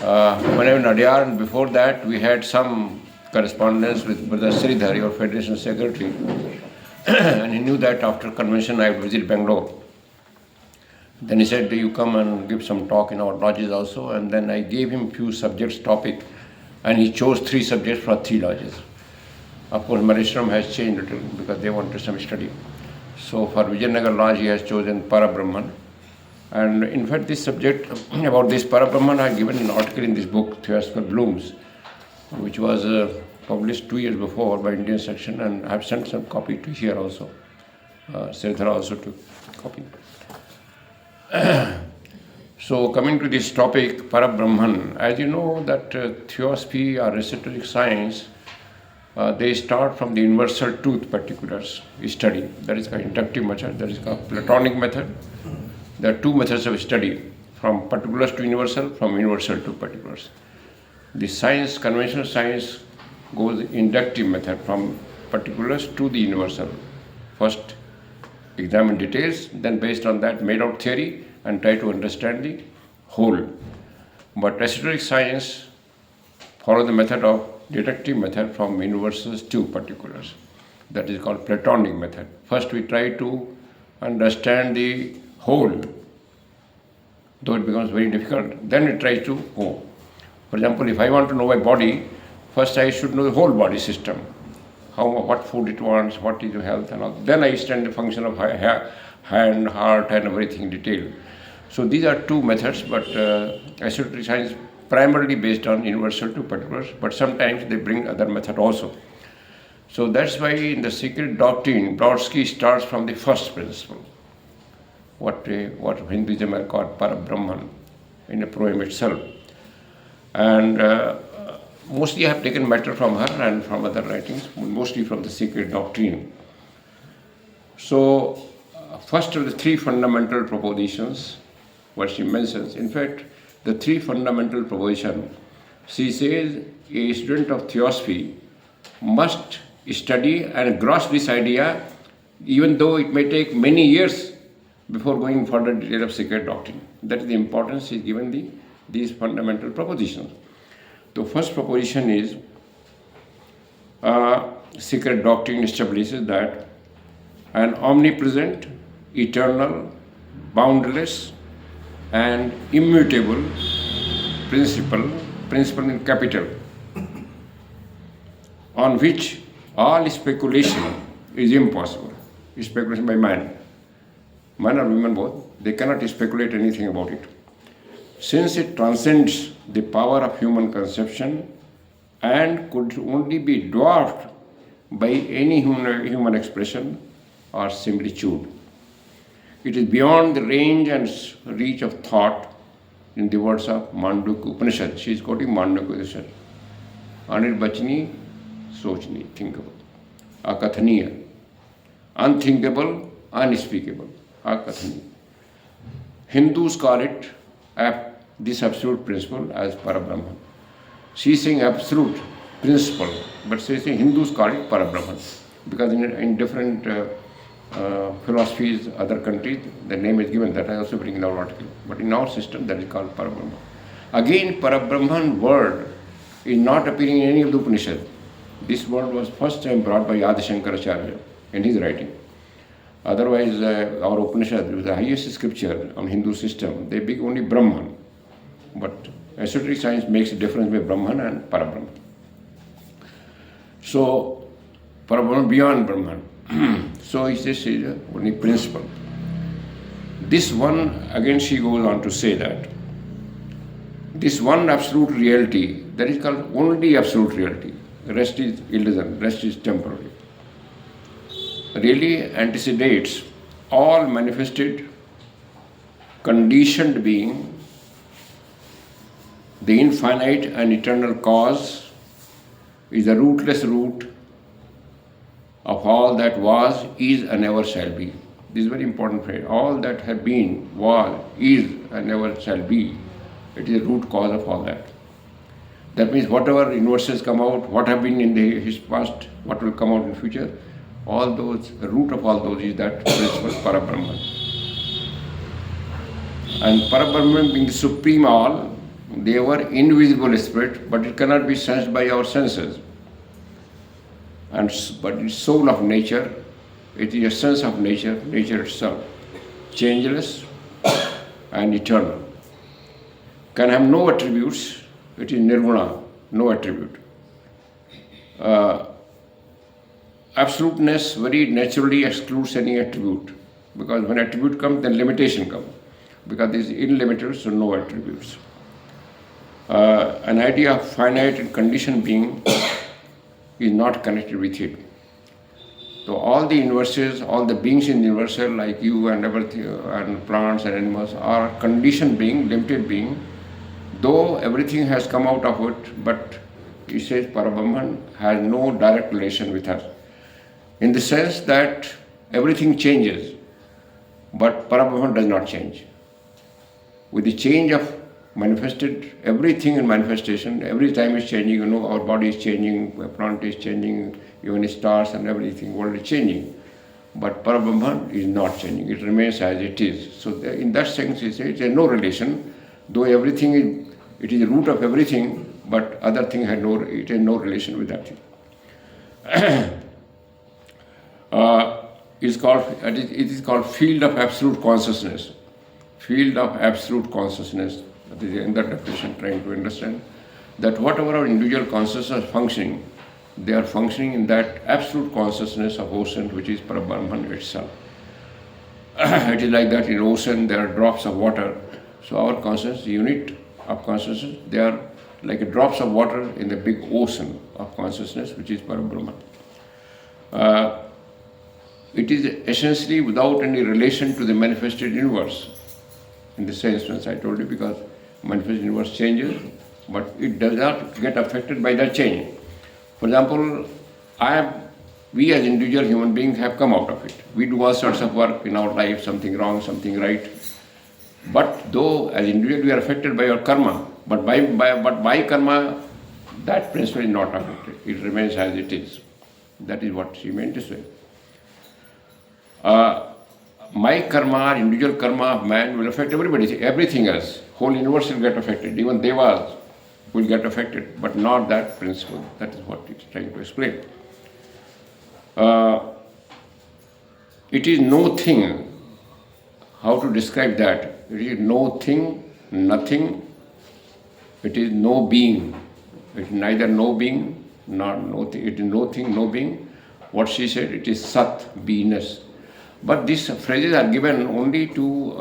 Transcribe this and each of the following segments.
When I was in Adyar, and before that, we had some correspondence with Brother Sridhar, your Federation Secretary, and he knew that after convention I would visit Bangalore. Then he said, you come and give some talk in our lodges also, and then I gave him few subjects, topic, and he chose 3 subjects for 3 lodges. Of course, Marishram has changed a little because they wanted some study. So for Vijayanagar Lodge, he has chosen Parabrahman. And in fact, this subject about this Parabrahman, I have given an article in this book, Theosophy Blooms, which was published 2 years before by Indian section, and I have sent some copy to here also. Sridhar also took copy. So coming to this topic, Parabrahman, as you know that Theosophy or esoteric science, they start from the universal truth particulars study. That is called inductive method, that is called Platonic method. There are 2 methods of study, from particulars to universal, from universal to particulars. The science, conventional science, goes inductive method, from particulars to the universal. First examine details, then based on that made out theory and try to understand the whole. But esoteric science follow the method of deductive method, from universals to particulars. That is called Platonic method. First we try to understand the whole, though it becomes very difficult. Then we try to go. For example, if I want to know my body, first I should know the whole body system. What food it wants, what is your health and all. Then I understand the function of hand, heart and everything in detail. So these are 2 methods, but esoteric science primarily based on universal to particulars, but sometimes they bring other method also. So that's why in the secret doctrine, Brodsky starts from the first principle, what Hinduism are called Parabrahman in a poem itself. And mostly I have taken matter from her and from other writings, mostly from the secret doctrine. So first of the 3 fundamental propositions, what she mentions, in fact, the 3 fundamental propositions, she says a student of Theosophy must study and grasp this idea, even though it may take many years before going further detail of secret doctrine. That is the importance is given these fundamental propositions. The first proposition is secret doctrine establishes that an omnipresent, eternal, boundless, and immutable principle in capital, on which all speculation is impossible. Speculation by man or women both, they cannot speculate anything about it. Since it transcends the power of human conception and could only be dwarfed by any human expression or similitude. It is beyond the range and reach of thought, in the words of Mandukya Upanishad. She is quoting Mandukya Upanishad. Anirvachani, sochni, thinkable. Akathaniya, unthinkable, unspeakable. Akathaniya. Hindus call it this absolute principle as Parabrahman. She is saying absolute principle, but she is saying Hindus call it Parabrahman, because in different philosophies, other countries, the name is given. That I also bring in our article. But in our system, that is called Parabrahman. Again, Parabrahman word is not appearing in any of the Upanishad. This word was first time brought by Adi Shankaracharya in his writing. Otherwise, our Upanishad, the highest scripture on Hindu system, they bring only Brahman. But esoteric science makes a difference between Brahman and Parabrahman. So, Parabrahman beyond Brahman. So this is only principle. This one, again she goes on to say that this one absolute reality, that is called only absolute reality, the rest is illusion, the rest is temporary, really antecedates all manifested, conditioned being, the infinite and eternal cause is the rootless root of all that was, is, and ever shall be. This is very important phrase. All that have been, was, is, and ever shall be. It is the root cause of all that. That means whatever universes come out, what have been in his past, what will come out in future, all those, the root of all those is that principle, Parabrahman. And Parabrahman being the supreme all, They were invisible spirit, but it cannot be sensed by our senses. But it's soul of nature, it is essence of nature, nature itself, changeless and eternal. Can have no attributes, it is nirguna, no attribute. Absoluteness very naturally excludes any attribute, because when attribute comes, then limitation comes, because this is unlimited, so no attributes. An idea of finite and conditioned being is not connected with it. So all the universes, all the beings in the universe, like you and everything, and plants and animals, are conditioned being, limited being, though everything has come out of it, but he says Parabrahman has no direct relation with us. In the sense that everything changes, but Parabrahman does not change. With the change of manifested, everything in manifestation, every time is changing, our body is changing, plant is changing, even stars and everything, world is changing. But Parabrahman is not changing, it remains as it is. So in that sense, he says there is no relation, though everything is, it is the root of everything, but other thing had it has no relation with that thing. It is called field of absolute consciousness. Field of absolute consciousness. That is in that definition, trying to understand that whatever our individual consciousness is functioning, they are functioning in that absolute consciousness of ocean, which is Parabrahman itself. It is like that in ocean there are drops of water. So our consciousness, unit of consciousness, they are like drops of water in the big ocean of consciousness, which is Parabrahman. It is essentially without any relation to the manifested universe. In the sense, as I told you, because manifested universe changes, but it does not get affected by that change. For example, we as individual human beings have come out of it. We do all sorts of work in our life, something wrong, something right. But though as individual we are affected by our karma, but by karma, that principle is not affected. It remains as it is. That is what she meant to say. My karma, individual karma of man will affect everybody, everything else. Whole universe will get affected. Even devas will get affected, but not that principle. That is what it's trying to explain. It is no thing. How to describe that? It is no thing, nothing. It is no being. It is neither no being nor no thing. It is no thing, no being. What she said, it is sat, beingness. But these phrases are given only to,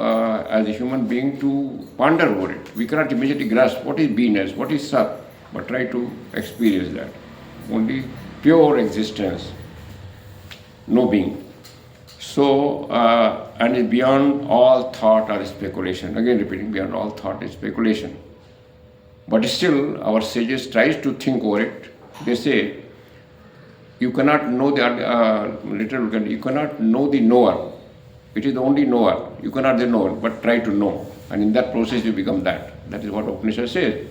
as a human being, to ponder over it. We cannot immediately grasp what is beingness, what is sat, but try to experience that. Only pure existence, no being. So, and is beyond all thought or speculation. Again repeating, beyond all thought is speculation. But still, our sages tries to think over it. They say, you cannot know you cannot know the knower. It is the only knower. You cannot the knower, but try to know. And in that process you become that. That is what Upanishad says.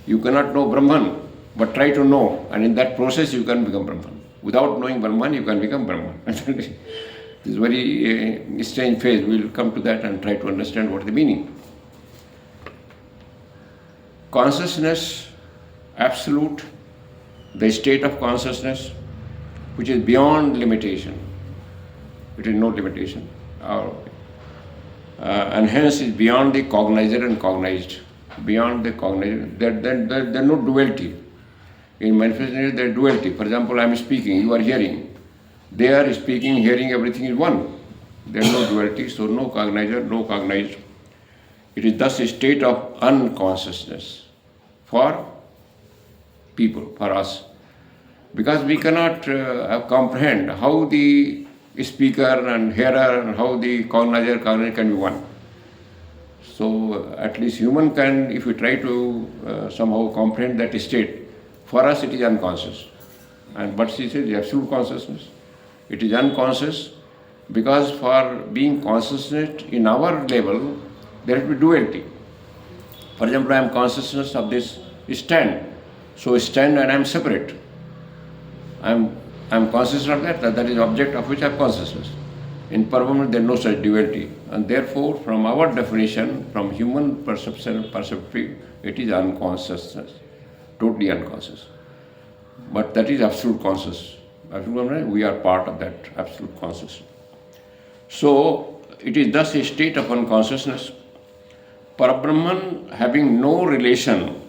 You cannot know Brahman, but try to know. And in that process you can become Brahman. Without knowing Brahman, you can become Brahman. This is very strange phase. We will come to that and try to understand what is the meaning. Consciousness, absolute, the state of consciousness, which is beyond limitation. It is no limitation. And hence is beyond the cognizer and cognized. Beyond the cognizer, there is no duality. In manifestation, there is duality. For example, I am speaking, you are hearing. They are speaking, hearing, everything is one. There is no duality, so no cognizer, no cognized. It is thus a state of unconsciousness for people, for us. Because we cannot comprehend how the speaker and hearer and how the cognizer can be one. So at least human can, if we try to somehow comprehend that state, for us it is unconscious. But she says the absolute consciousness. It is unconscious because for being consciousness in our level, there has to be duality. For example, I am consciousness of this stand. So stand and I am separate. I am conscious of that is object of which I have consciousness. In Parabrahman, there is no such duality. And therefore, from our definition, from human perspective, it is unconsciousness, totally unconscious. But that is absolute conscious. Absolute, we are part of that absolute consciousness. So, it is thus a state of unconsciousness. Parabrahman having no relation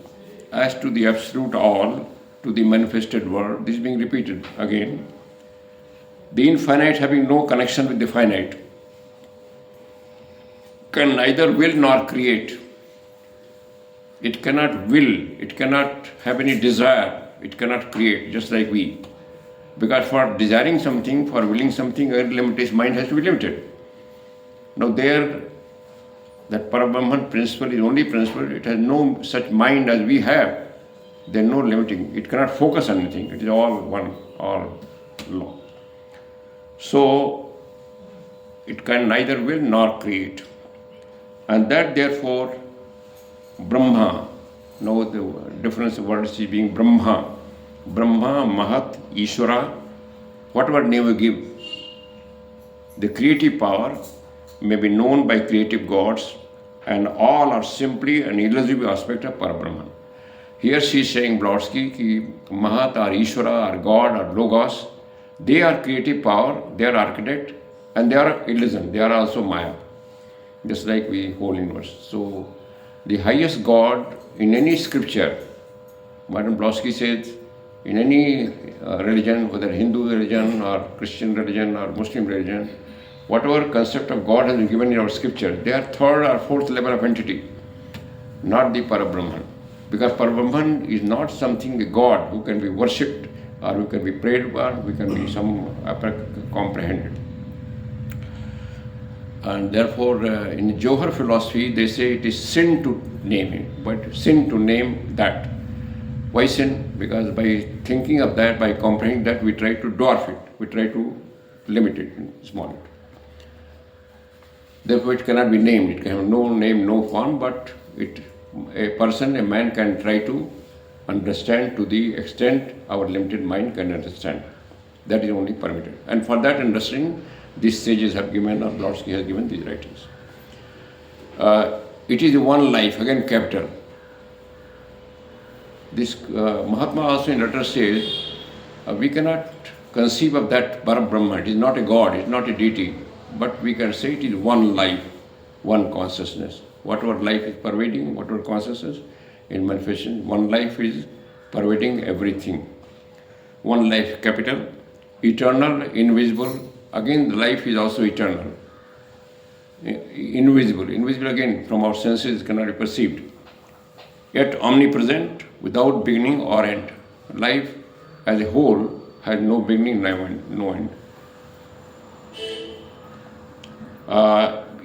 as to the absolute all, to the manifested world, this is being repeated again. The infinite having no connection with the finite, can neither will nor create. It cannot will, it cannot have any desire, it cannot create, just like we. Because for desiring something, for willing something, a limited mind has to be limited. Now there, that Parabrahman principle is only principle, it has no such mind as we have. There is no limiting, it cannot focus on anything, it is all one, all law. So, it can neither will nor create. And that therefore, Brahma, now the difference of words is being Brahma, Mahat, Ishvara, whatever name we give, the creative power may be known by creative gods, and all are simply an illusory aspect of Parabrahman. Here she is saying, Brodsky, ki Mahat or Ishvara or God or Logos, they are creative power, they are architect, and they are illusion, they are also Maya, just like we whole universe. So, the highest God in any scripture, Madam Brodsky says, in any religion, whether Hindu religion or Christian religion or Muslim religion, whatever concept of God has been given in our scripture, they are third or fourth level of entity, not the Parabrahman. Because Parabrahman is not something, a God who can be worshipped or who can be prayed for, who can be some comprehended. And therefore, in Johar philosophy, they say it is sin to name it, but sin to name that. Why sin? Because by thinking of that, by comprehending that, we try to dwarf it, we try to limit it, small it. Therefore, it cannot be named, it can have no name, no form, but a person, a man can try to understand to the extent our limited mind can understand. That is only permitted. And for that understanding, these sages have given, or Brodsky has given these writings. It is one life, again capital. This Mahatma also in letter says, we cannot conceive of that Parabrahma. It is not a God, it is not a deity, but we can say it is one life, one consciousness. Whatever life is pervading, whatever consciousness in manifestation, one life is pervading everything. One life, capital, eternal, invisible. Again, the life is also eternal. Invisible. Invisible again, from our senses cannot be perceived. Yet omnipresent, without beginning or end. Life as a whole has no beginning, no end.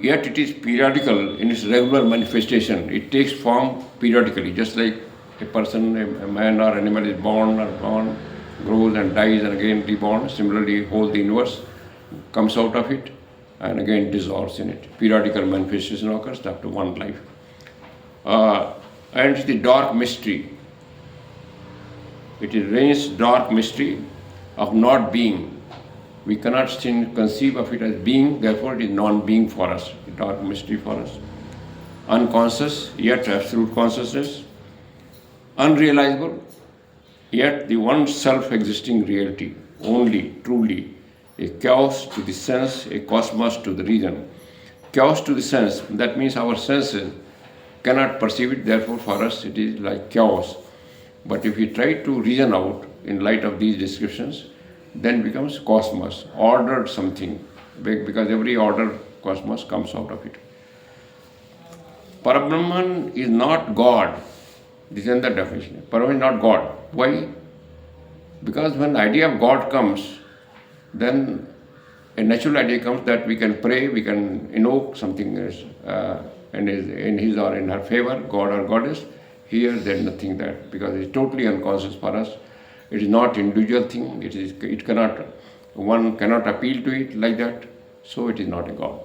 Yet it is periodical in its regular manifestation. It takes form periodically, just like a person, a man or animal is born, grows and dies and again reborn. Similarly, whole the universe comes out of it and again dissolves in it. Periodical manifestation occurs after one life. And the dark mystery. It is reigns dark mystery of not being. We cannot conceive of it as being, therefore it is non-being for us, a dark mystery for us. Unconscious, yet absolute consciousness. Unrealizable, yet the one self-existing reality, only, truly. A chaos to the sense, a cosmos to the reason. Chaos to the sense, that means our senses cannot perceive it, therefore for us it is like chaos. But if we try to reason out in light of these descriptions, then becomes cosmos, ordered something, because every ordered cosmos comes out of it. Parabrahman is not God. This is the definition. Parabrahman is not God. Why? Because when the idea of God comes, then a natural idea comes that we can pray, we can invoke something in his or in her favor, God or goddess. Here there is nothing that, because it is totally unconscious for us. It is not individual thing. One cannot appeal to it like that. So it is not a God.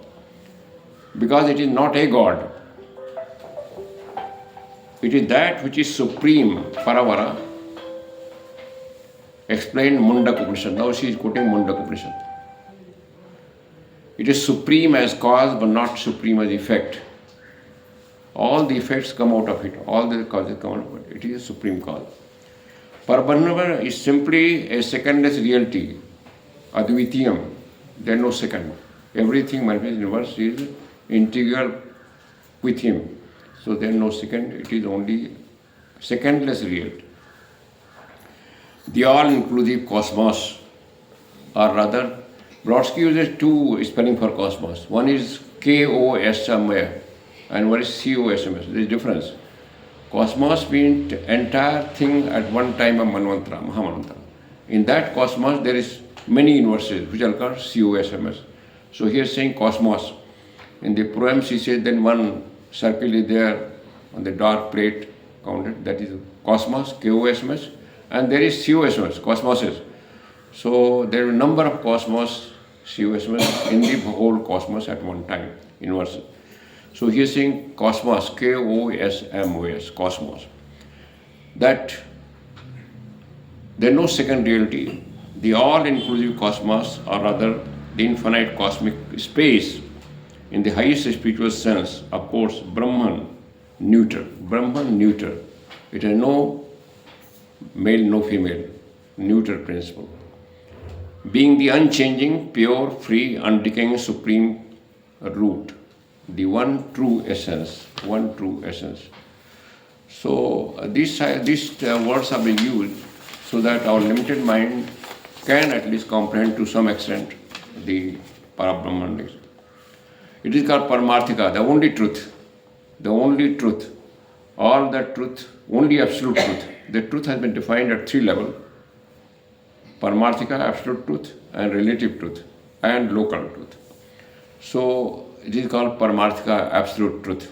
Because it is not a God. It is that which is supreme, Paravara, explained Mundak Upanishad. Now she is quoting Mundak Upanishad. It is supreme as cause but not supreme as effect. All the effects come out of it, all the causes come out of it. It is a supreme cause. Parabrahman is simply a secondless reality, advitiyam. There is no second. Everything manifest in the universe is integral with him. So there is no second, it is only secondless reality. The all-inclusive cosmos, or rather, Brodsky uses two spelling for cosmos. One is K-O-S-M-A and one is C-O-S-M-S. There is difference. Cosmos means entire thing at one time of Manvantara, Mahamanvantara. In that cosmos there is many universes which are called C-O-S-M-S. So here saying cosmos. In the poems he said then one circle is there on the dark plate counted, that is cosmos, K-O-S-M-S, and there is C-O-S-M-S, cosmoses. So there are a number of cosmos, C-O-S-M-S, in the whole cosmos at one time, universe. So he is saying cosmos, K-O-S-M-O-S, cosmos. That there is no second reality. The all-inclusive cosmos, or rather the infinite cosmic space, in the highest spiritual sense, of course, Brahman, neuter. Brahman, neuter. It has no male, no female, neuter principle. Being the unchanging, pure, free, undecaying, supreme root, the one true essence, one true essence. So these words are being used so that our limited mind can at least comprehend to some extent the Parabrahman. It is called Paramarthika, the only truth. The only truth. All that truth, only absolute truth. The truth has been defined at three levels. Paramarthika, absolute truth, and relative truth, and local truth. So it is called Paramarthika, absolute truth.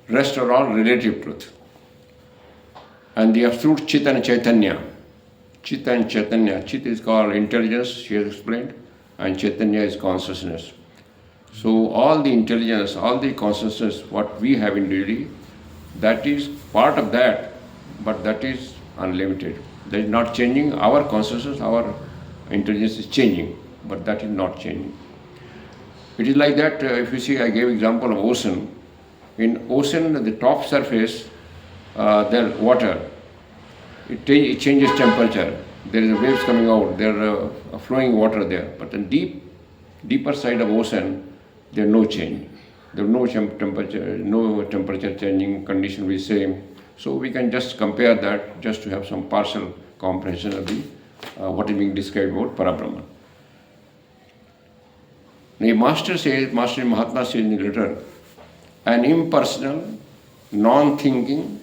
Rest are all relative truth. And the absolute Chit and Chaitanya. Chit and Chaitanya. Chit is called intelligence, she has explained, and Chaitanya is consciousness. So all the intelligence, all the consciousness, what we have individually, that is part of that, but that is unlimited. That is not changing. Our consciousness, our intelligence is changing, but that is not changing. It is like that, if you see, I gave example of ocean. In ocean, the top surface, there water, it changes temperature. There is waves coming out, there are flowing water there. But the deeper side of ocean, there is no change. There is no temperature changing, condition will be same. So we can just compare that just to have some partial comprehension of the what is being described about Parabrahman. The Master Mahatma says in the letter, an impersonal, non-thinking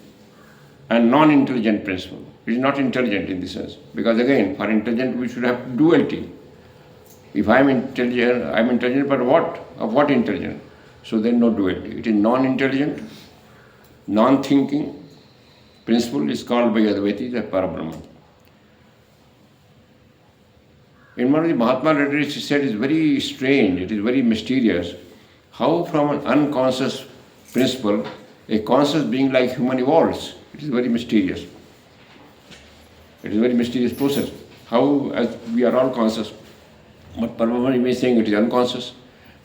and non-intelligent principle. It is not intelligent in this sense. Because again, for intelligent we should have duality. If I am intelligent, but what? Of what intelligent? So there is no duality. It is non-intelligent, non-thinking principle is called by Advaitis as Parabrahman. In one of the Mahatma letters, he said it is very strange, it is very mysterious, how from an unconscious principle, a conscious being like human evolves. It is very mysterious. It is a very mysterious process. How, as we are all conscious, but Parabrahman is saying it is unconscious.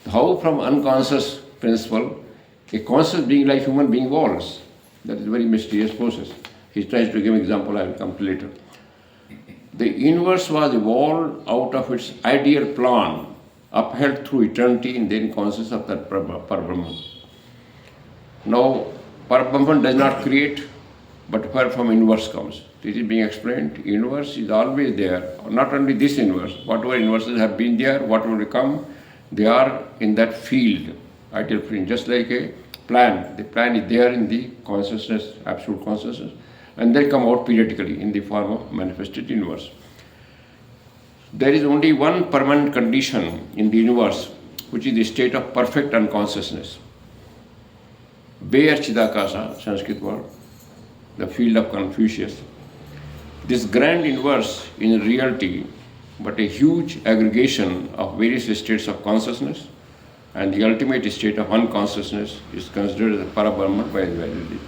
How from unconscious principle, a conscious being like human being evolves. That is a very mysterious process. He tries to give an example, I will come to later. The universe was evolved out of its ideal plan, upheld through eternity in the consciousness of that Parabrahman. Now, Parabrahman does not create, but where from universe comes. This is being explained. Universe is always there. Not only this universe, whatever universes have been there, what will come, they are in that field, ideal field, just like a plan. The plan is there in the consciousness, absolute consciousness, and they come out periodically in the form of manifested universe. There is only one permanent condition in the universe, which is the state of perfect unconsciousness. Bear Chidakasa, Sanskrit word, the field of Confucius. This grand universe in reality, but a huge aggregation of various states of consciousness, and the ultimate state of unconsciousness is considered as a Parabrahman by Advaita.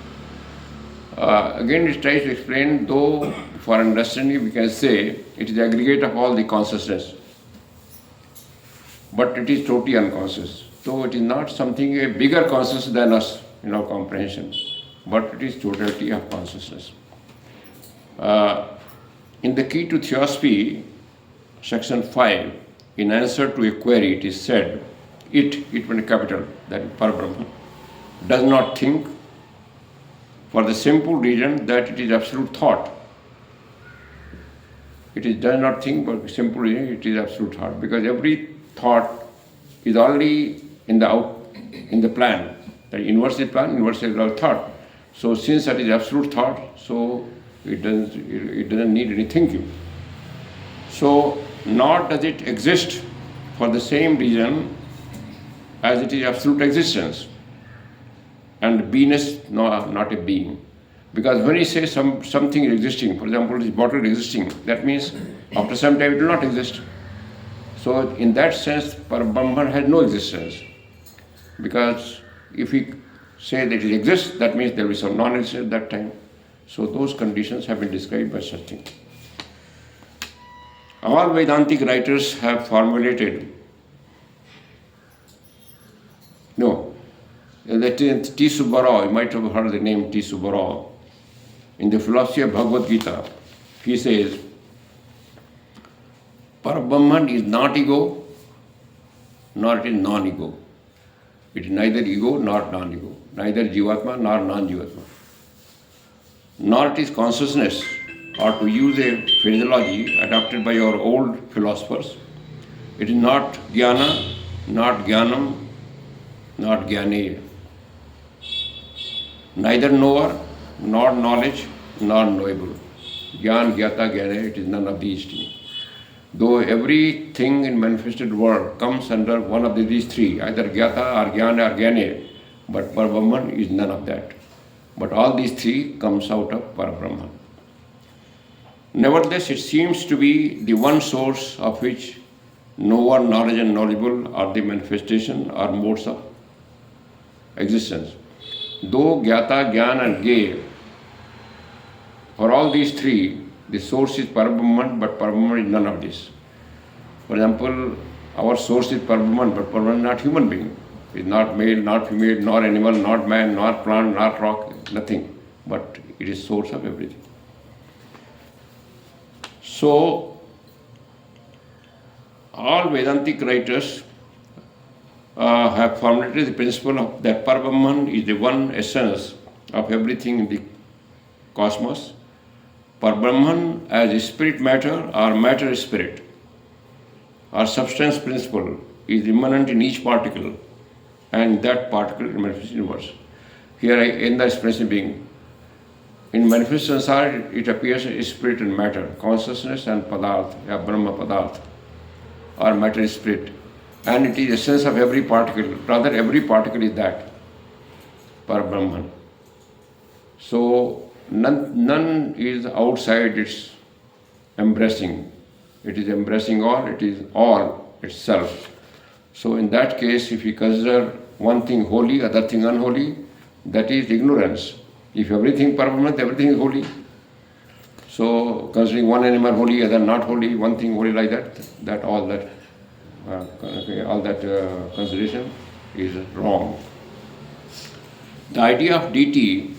Again, it tries to explain, though for understanding we can say it is the aggregate of all the consciousness. but it is totally unconscious. So it is not something a bigger consciousness than us in our comprehension, but it is totality of consciousness. In the Key to Theosophy, section 5, in answer to a query, it is said, it with a capital, that Parabrahman, does not think for the simple reason that it is absolute thought. It does not think for the simple reason it is absolute thought, because every thought is already in the plan. The universal plan, universal thought. So since that is absolute thought, so it doesn't need any thinking. So nor does it exist for the same reason as it is absolute existence. And beingness, no, not a being. Because when you say something is existing, for example, this bottle is existing, that means after some time it will not exist. So in that sense, Parabrahman has no existence. Because if we say that it exists, that means there will be some non-existence at that time. So those conditions have been described by such things. All Vedantic writers have formulated, that T. Subbarao, you might have heard the name T. Subbarao. In the philosophy of Bhagavad Gita, he says, Parabrahman is not ego, nor it is non-ego. It is neither ego nor non-ego, neither Jivatma nor non-Jivatma. Nor it is consciousness, or to use a phraseology adopted by our old philosophers, it is not jnana, not jnanam, not jnaneya. Neither knower, nor knowledge, nor knowable. Jnana, jnata, jnaneya, it is none of these three. Though everything in manifested world comes under one of these three, either jnata or jnana or jnaneya, but Parabrahman is none of that. But all these three comes out of Parabrahman. Nevertheless, it seems to be the one source of which knower, knowledge and knowledgeable are the manifestation or modes of existence. Though Jnata, Jnana and Gaya, for all these three, the source is Parabrahman, but Parabrahman is none of this. For example, our source is Parabrahman, but Parabrahman is not human being. It is not male, not female, nor animal, not man, not plant, not rock, nothing. But it is source of everything. So, all Vedantic writers have formulated the principle of that Parabrahman is the one essence of everything in the cosmos. Parabrahman as spirit matter or matter spirit or substance principle is immanent in each particle, and that particle is manifest universe. Here I end the expression being, in manifest sansara it appears as spirit and matter, consciousness and padarth, or Brahma padarth, or matter spirit. And it is essence of every particle, rather every particle is that, Parabrahman. So none is outside its embracing. It is embracing all, it is all itself. So in that case, if we consider one thing holy, other thing unholy, that is ignorance. If everything Parabrahman, everything is holy. So considering one animal holy, other not holy, one thing holy like that all that consideration is wrong. The idea of deity,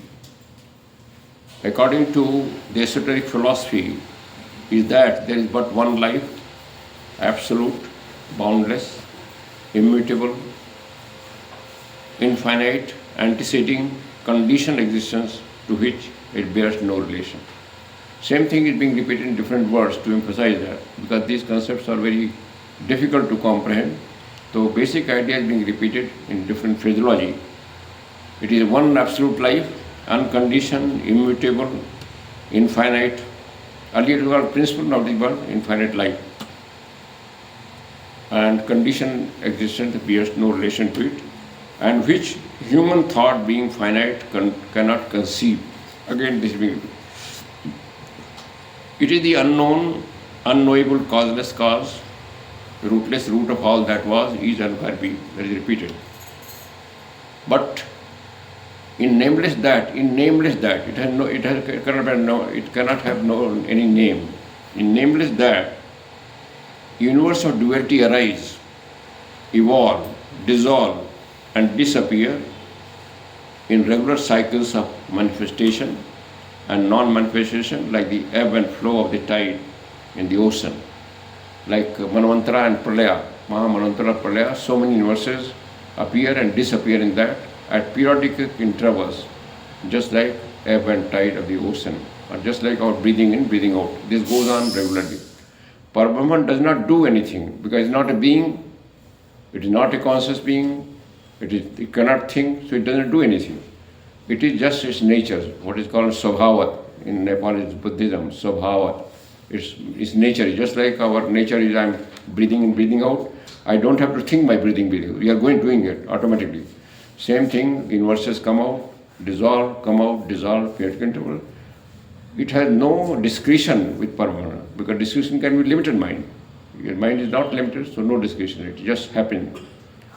according to the esoteric philosophy, is that there is but one life, absolute, boundless, immutable, infinite, anteceding, conditioned existence to which it bears no relation. Same thing is being repeated in different words to emphasize that, because these concepts are very difficult to comprehend. So basic idea is being repeated in different phraseology. It is one absolute life, unconditioned, immutable, infinite. Earlier it was called principle, now it is called infinite life. And conditioned existence bears no relation to it, and which human thought being finite cannot conceive. Again this being, it is the unknown, unknowable, causeless cause, rootless root of all that was, is and can be. That is repeated. But in nameless that, it cannot have any name. In nameless that, universe of duality arise, evolve, dissolve, and disappear in regular cycles of manifestation and non-manifestation, like the ebb and flow of the tide in the ocean. Like Manvantara and Pralaya, Mahamanvantara, Pralaya, so many universes appear and disappear in that at periodic intervals, just like ebb and tide of the ocean, or just like our breathing in, breathing out. This goes on regularly. Parabrahman does not do anything because it is not a being, it is not a conscious being, it cannot think, so it doesn't do anything. It is just its nature, what is called Swabhavat. In Nepalese Buddhism, Swabhavat. It's nature. Just like our nature is I'm breathing in, breathing out. I don't have to think my breathing, breathing. We are doing it automatically. Same thing, the universes come out, dissolve, come out, dissolve, periodic interval. It has no discretion with Parabrahman, because discretion can be limited mind. Your mind is not limited, so no discretion. It just happens.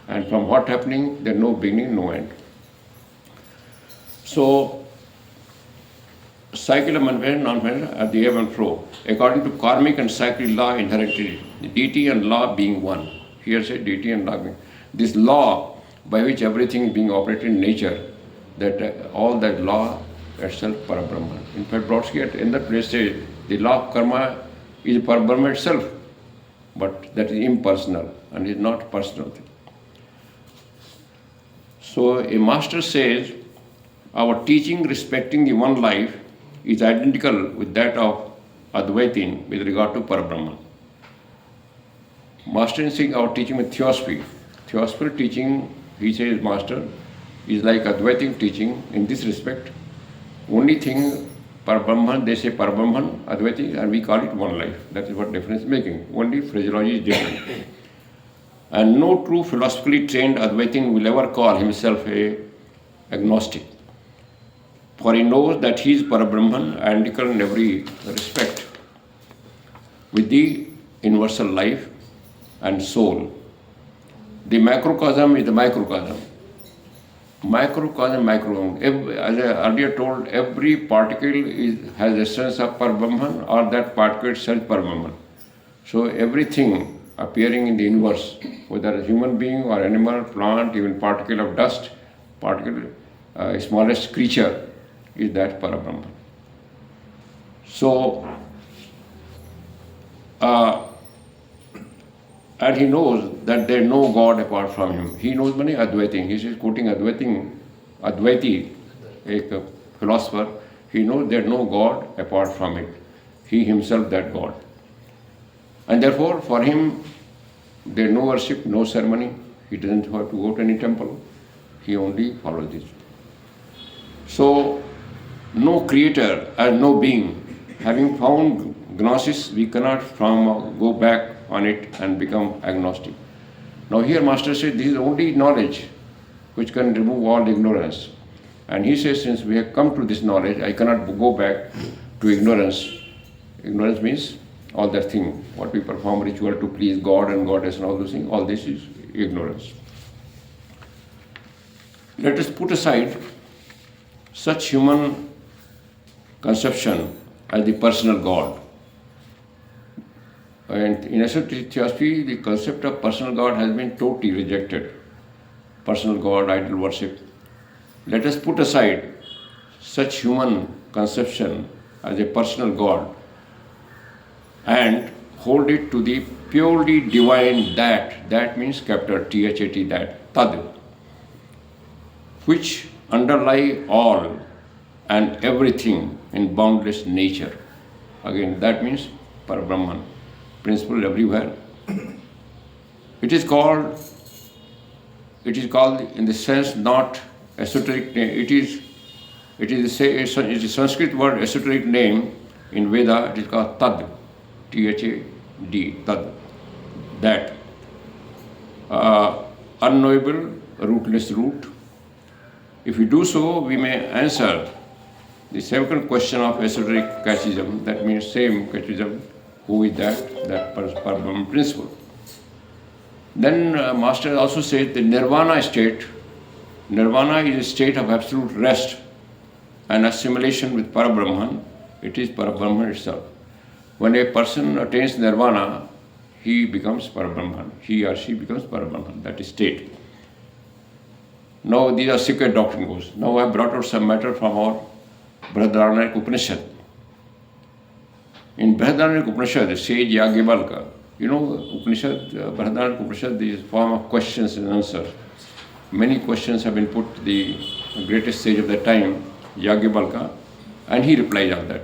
And from what happening, there is no beginning, no end. So, cycle of manifestation, non-manifestation are the ebb and flow. According to karmic and cyclic law inherited, the deity and law being one. Here say deity and law being. This law by which everything is being operated in nature, that all that law itself Parabrahman. In fact, Brodsky in that place says the law of karma is Parabrahman itself, but that is impersonal and is not personal thing. So a master says, our teaching respecting the one life is identical with that of Advaitin with regard to Parabrahman. Master is saying our teaching with Theosophy. Theosophy teaching, he says, Master, is like Advaitin teaching in this respect. Only thing, Parabrahman, they say Parabrahman, Advaiti, and we call it one life. That is what difference is making. Only phraseology is different. And no true philosophically trained Advaitin will ever call himself a agnostic. For he knows that he is Parabrahman, identical in every respect with the universal life and soul. The macrocosm is the microcosm. Microcosm, macrocosm. As I earlier told, every particle has a sense of Parabrahman, or that particle itself Parabrahman. So everything appearing in the universe, whether a human being or animal, plant, even particle of dust, particle, smallest creature, is that Parabrahman. So, and he knows that there is no God apart from him. He knows many Advaitin. He is quoting Advaiti, a philosopher. He knows there is no God apart from it. He himself that God. And therefore, for him, there is no worship, no ceremony. He doesn't have to go to any temple. He only follows this. So, no creator and no being. Having found gnosis, we cannot go back on it and become agnostic. Now here Master says this is only knowledge which can remove all ignorance. And he says, since we have come to this knowledge, I cannot go back to ignorance. Ignorance means all that thing, what we perform ritual to please God and Goddess and all those things, all this is ignorance. Let us put aside such human conception as the personal God. And in esoteric theosophy, the concept of personal God has been totally rejected. Personal God, idol worship. Let us put aside such human conception as a personal God and hold it to the purely divine that means capital THAT, that, Tad, which underlie all and everything in boundless nature. Again, that means Parabrahman, principle everywhere. It is called in the sense not esoteric name. It is a Sanskrit word, esoteric name. In Veda, it is called Tad, T-H-A-D, Tad, that. Unknowable, rootless root. If we do so, we may answer the second question of esoteric catechism, that means same catechism, who is that Parabrahman principle. Then Master also says the nirvana state. Nirvana is a state of absolute rest and assimilation with Parabrahman. It is Parabrahman itself. When a person attains nirvana, he becomes Parabrahman. He or she becomes Parabrahman, that is state. Now these are secret doctrine goes. Now I brought out some matter from our Parabrahman Upanishad. In Parabrahman Upanishad, the sage Yagyavalkya, Upanishad, Parabrahman Upanishad is a form of questions and answers. Many questions have been put to the greatest sage of the time, Yagyavalkya, and he replies on that.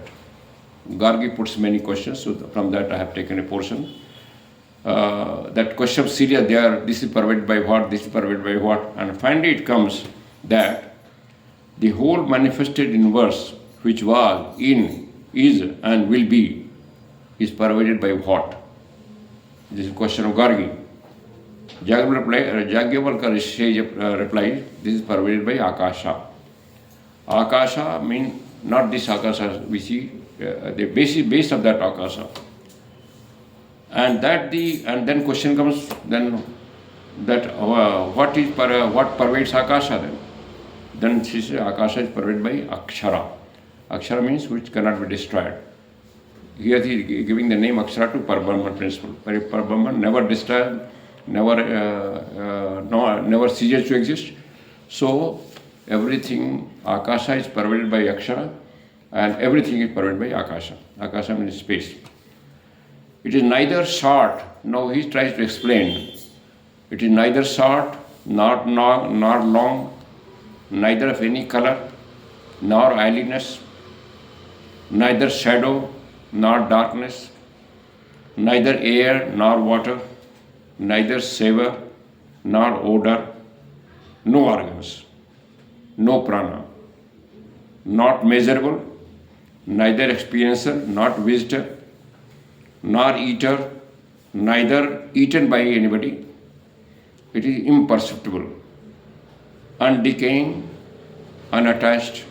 Gargi puts many questions, so from that I have taken a portion. That question of Syria, this is pervaded by what, this is pervaded by what, and finally it comes that the whole manifested universe, which was, in, is, and will be, is pervaded by what? This is a question of Gargi. Yagyavalkya sage replies, this is pervaded by Akasha. Akasha means not this Akasha we see, the base of that Akasha. And then question comes then that what pervades Akasha then? Then she says Akasha is pervaded by Akshara. Akshara means which cannot be destroyed. Here he is giving the name Akshara to Parabrahman principle. Parabrahman never destroyed, never ceases to exist. So everything Akasha is pervaded by Akshara, and everything is pervaded by Akasha. Akasha means space. It is neither short, now he tries to explain, it is neither short, nor long, neither of any color, nor ailiness, neither shadow, nor darkness, neither air nor water, neither savor nor odor, no organs, no prana, not measurable, neither experiencer, not visitor, nor eater, neither eaten by anybody. It is imperceptible, undecaying, unattached.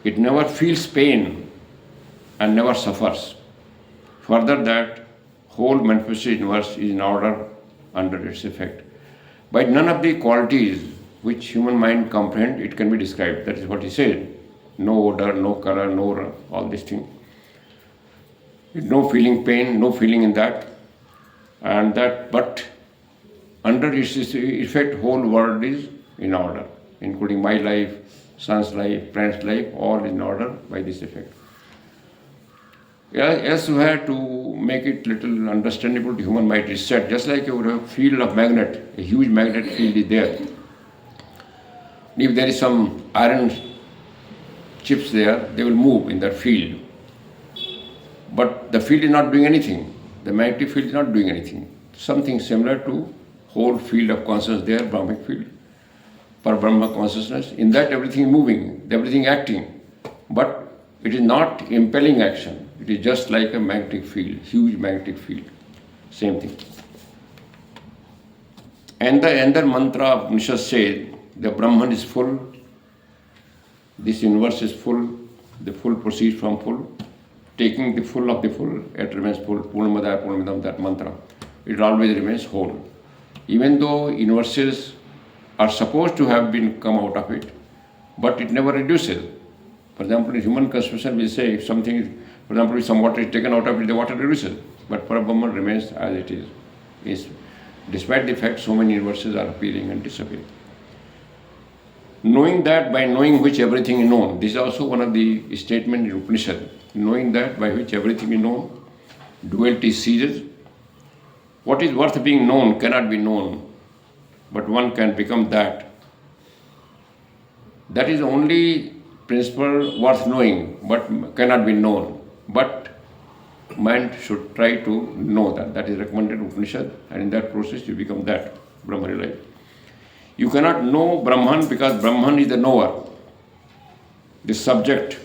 It never feels pain and never suffers. Further, that whole manifested universe is in order under its effect. By none of the qualities which human mind comprehend, it can be described. That is what he said. No odor, no color, no all these things. No feeling pain, no feeling in that, and that, but under its effect, whole world is in order, including my life, son's life, parents' life, all in order by this effect. As we have to make it little understandable to human mind, is said, just like you would have a field of magnet, a huge magnet field is there. If there is some iron chips there, they will move in that field. But the field is not doing anything. The magnetic field is not doing anything. Something similar to whole field of consciousness there, Brahmic field, Parabrahma consciousness. In that everything is moving, everything acting. But it is not impelling action. It is just like a magnetic field, huge magnetic field. Same thing. And the other mantra of Upanishad says, the Brahman is full, this universe is full, the full proceeds from full. Taking the full of the full, it remains full. Purnamada Purnamidam, that mantra. It always remains whole. Even though universes are supposed to have been come out of it, but it never reduces. For example, in human conception, we say if something, for example, if some water is taken out of it, the water reduces. But Parabrahman remains as it is. Despite the fact so many universes are appearing and disappearing. Knowing that by knowing which everything is known. This is also one of the statements in Upanishad. Knowing that by which everything is known, duality ceases. What is worth being known cannot be known, but one can become that. That is the only principle worth knowing, but cannot be known. But mind should try to know that. That is recommended in Upanishad, and in that process you become that, Brahman life. You cannot know Brahman because Brahman is the knower, the subject.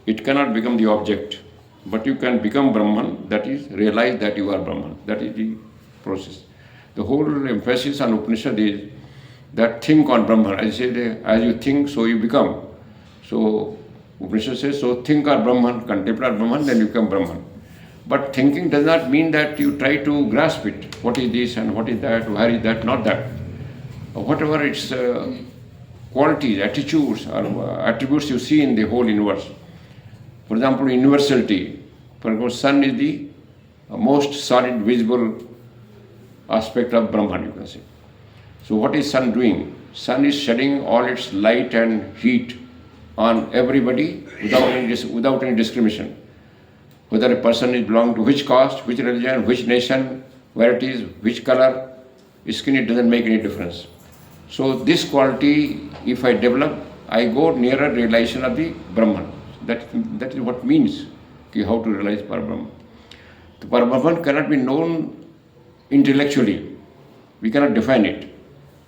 It cannot become the object, but you can become Brahman, that is, realize that you are Brahman. That is the process. The whole emphasis on Upanishad is that think on Brahman. I say, as you think, so you become. So Upanishad says, so think on Brahman, contemplate Brahman, then you become Brahman. But thinking does not mean that you try to grasp it. What is this and what is that, where is that, not that. Whatever its qualities, attitudes, or attributes you see in the whole universe. For example, universality. For example, sun is the most solid visible aspect of Brahman, you can say. So what is sun doing? Sun is shedding all its light and heat on everybody without any discrimination. Whether a person is belong to which caste, which religion, which nation, where it is, which color, skin, it doesn't make any difference. So this quality, if I develop, I go nearer realization of the Brahman. That is what means how to realize Parabrahman. The Parabrahman cannot be known intellectually. We cannot define it.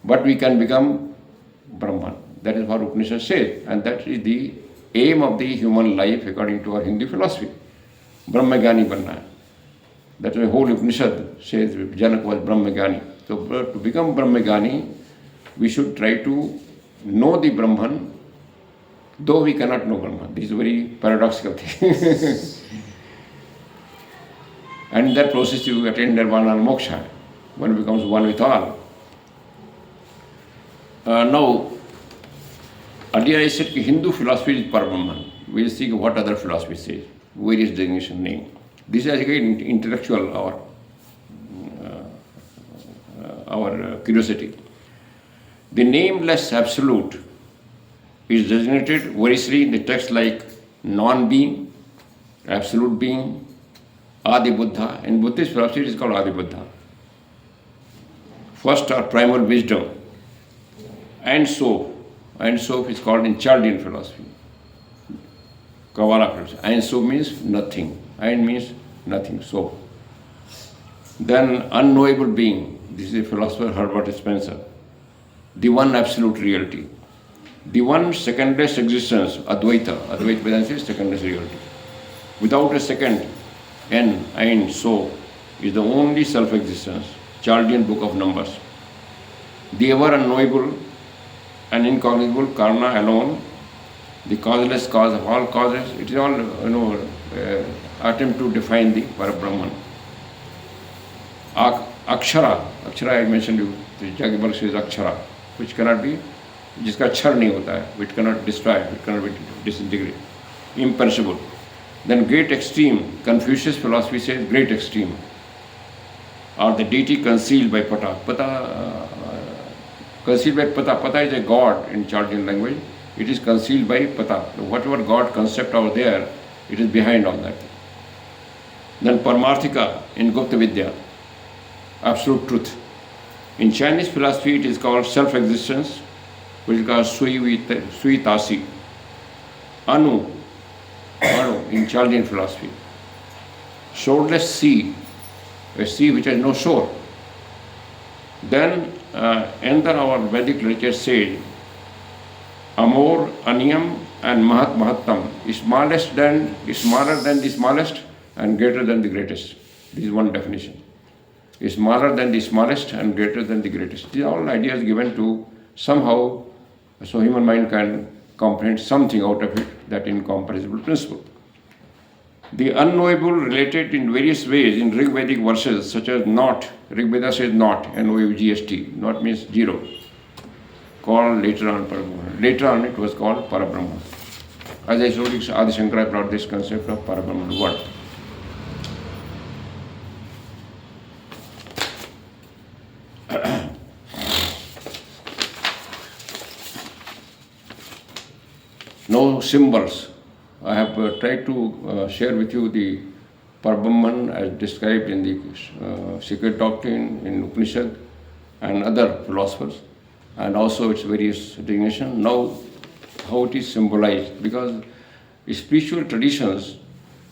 But we can become Brahman. That is what Upanishad says. And that is the aim of the human life according to our Hindu philosophy. Brahmagani banna hai. That is the whole Upanishad says Janak was Brahmagani. So to become Brahmagani, we should try to know the Brahman, though we cannot know Brahman. This is a very paradoxical thing. And in that process you attain nirvana and moksha. One becomes one with all. Now, earlier I said that Hindu philosophy is Parabrahman. We will see what other philosophy says, various designation name. This is again intellectual, our curiosity. The nameless absolute is designated variously in the text like non-being, absolute being, Adi Buddha. In Buddhist philosophy it is called Adi Buddha. First or primal wisdom. And so is called in Chaldean philosophy. Kabbalah philosophy. And so means nothing. And means nothing. So. Then unknowable being. This is the philosopher Herbert Spencer. The one absolute reality. The one secondless existence, Advaita. Advaita Vedanta is secondless reality. Without a second, and so is the only self-existence. Chaldean book of Numbers. The ever unknowable and incognizable Karna alone, the causeless cause of all causes. It is all, attempt to define the Parabrahman. Akshara I mentioned you, the Jagabal says Akshara, which cannot be, jiska achar nahi hota hai, which cannot destroy, it cannot be disintegrate, imperishable. Then great extreme, Confucius philosophy says great extreme, or the deity concealed by Pata. Concealed by Pata. Pata is a god in Chaldean language. It is concealed by Pata. Whatever god concept out there, it is behind all that. Then Paramarthika in Gupta Vidya, absolute truth. In Chinese philosophy, it is called self-existence, which is called Sui Tasi. Anu in Chaldean philosophy. Shoreless sea, a sea which has no shore. Then another our Vedic literature says, Amor, Aniyam and Mahat Mahattam is smaller than the smallest and greater than the greatest. This is one definition. Is smaller than the smallest and greater than the greatest. These are all ideas given to somehow, so human mind can comprehend something out of it, that incomprehensible principle. The unknowable related in various ways in Rig Vedic verses such as not. Rig Veda says not, N-O-U-G-S-T. Not means zero. Called later on Parabrahman. Later on it was called Parabrahman. As I told you, Adi Shankara brought this concept of Parabrahman word. No symbols. I have tried to share with you the Parabrahman as described in the Secret Doctrine in Upanishad and other philosophers, and also its various designation. Now, how it is symbolized, because spiritual traditions,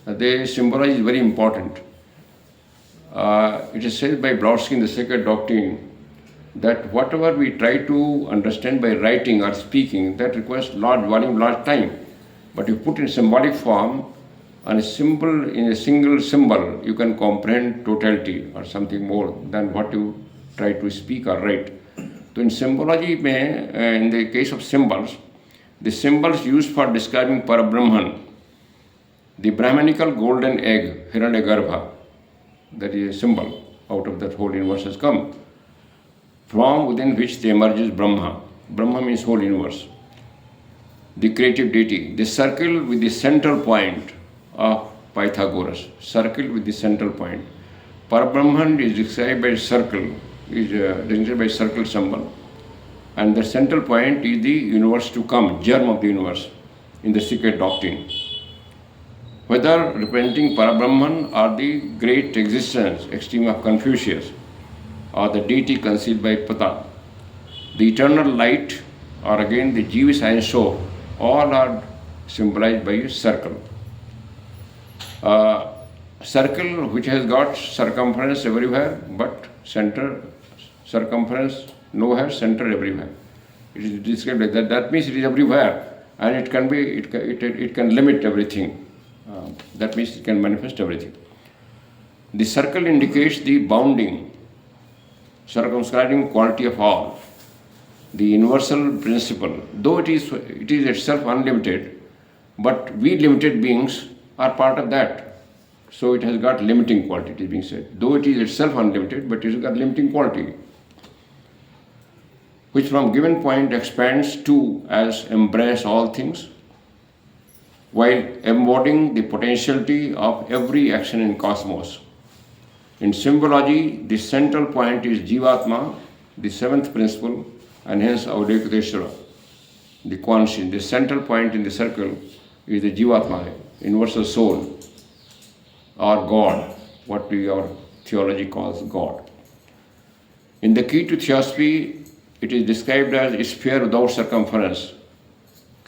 they symbolize very important. It is said by Brodsky in the Sacred Doctrine that whatever we try to understand by writing or speaking, that requires large volume, large time. But if put in symbolic form, on a symbol, in a single symbol, you can comprehend totality or something more than what you try to speak or write. So in symbology, in the case of symbols, the symbols used for describing Parabrahman, the Brahmanical golden egg, Hiranyagarbha, that is a symbol out of that whole universe has come, from within which there emerges Brahma. Brahma means whole universe. The creative deity, the circle with the central point of Pythagoras, circle with the central point. Parabrahman is described by circle, is described by circle symbol, and the central point is the universe to come, germ of the universe in the secret doctrine. Whether representing Parabrahman or the great existence, extreme of Confucius, or the deity conceived by Pata, the eternal light, or again the Jewish Ein Sof, all are symbolized by a circle. Circle which has got circumference everywhere, but center, circumference nowhere, center everywhere. It is described like that. That means it is everywhere, and it can be, it can limit everything. That means it can manifest everything. The circle indicates the bounding, circumscribing quality of all, the universal principle. Though it is itself unlimited, but we limited beings are part of that. So it has got limiting quality, it is being said. Though it is itself unlimited, but it has got limiting quality, which from given point expands to as embrace all things, while embodying the potentiality of every action in cosmos. In symbology, the central point is Jivatma, the seventh principle, and hence Audekuteshwara, the conscience. The central point in the circle is the Jivatma, universal soul, or God, what our theology calls God. In the key to Theosophy, it is described as a sphere without circumference.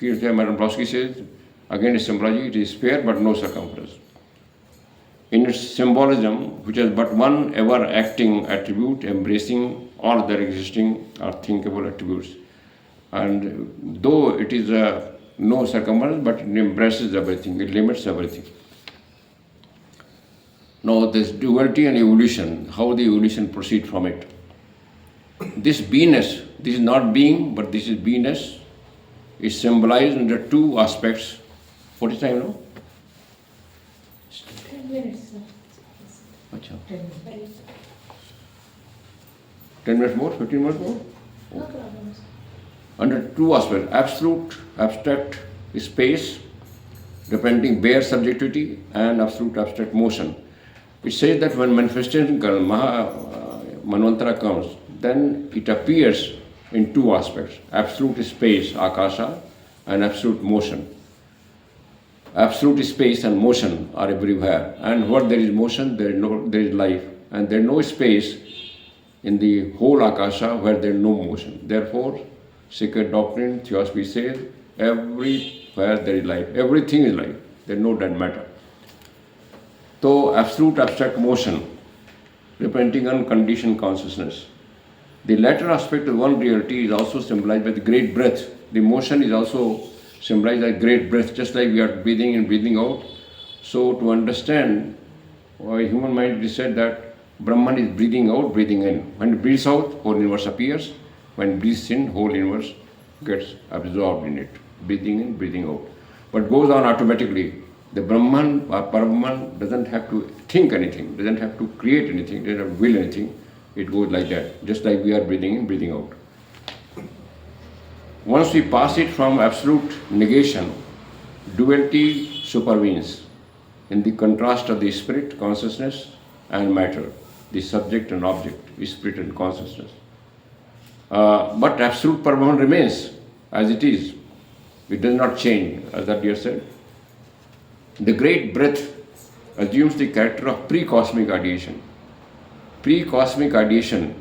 Madam Blonsky says, again in symbology, it is sphere but no circumference. In its symbolism, which has but one ever acting attribute, embracing all other existing or thinkable attributes. And though it is no circumference, but it embraces everything, it limits everything. Now, this duality and evolution, how the evolution proceeds from it. This beingness, this is not being, but this is beingness, is symbolized under two aspects. What is time now? 10 minutes. Achha. 10 minutes. 10 minutes more? 15 minutes more? No problem. Under two aspects, absolute, abstract space, representing bare subjectivity, and absolute abstract motion. It says that when manifestation comes, Manvantara comes, then it appears in two aspects, absolute space, Akasha, and absolute motion. Absolute space and motion are everywhere, and where there is motion, there is life, and there is no space in the whole Akasha where there is no motion. Therefore, sacred doctrine, Theosophy says, everywhere there is life, everything is life, there is no dead matter. So, absolute abstract motion, representing unconditioned consciousness. The latter aspect of one reality is also symbolized by the great breath. The motion is also symbolized by great breath, just like we are breathing in, breathing out. So, to understand why human mind, it is said that Brahman is breathing out, breathing in. When it breathes out, whole universe appears. When it breathes in, whole universe gets absorbed in it. Breathing in, breathing out. But goes on automatically. The Brahman or Parabrahman doesn't have to think anything, doesn't have to create anything, doesn't have to will anything. It goes like that, just like we are breathing in, breathing out. Once we pass it from absolute negation, duality supervenes in the contrast of the spirit, consciousness, and matter, the subject and object, spirit and consciousness. But absolute Parabrahman remains as it is. It does not change, as that dear said. The great breath assumes the character of pre-cosmic ideation. Pre-cosmic ideation,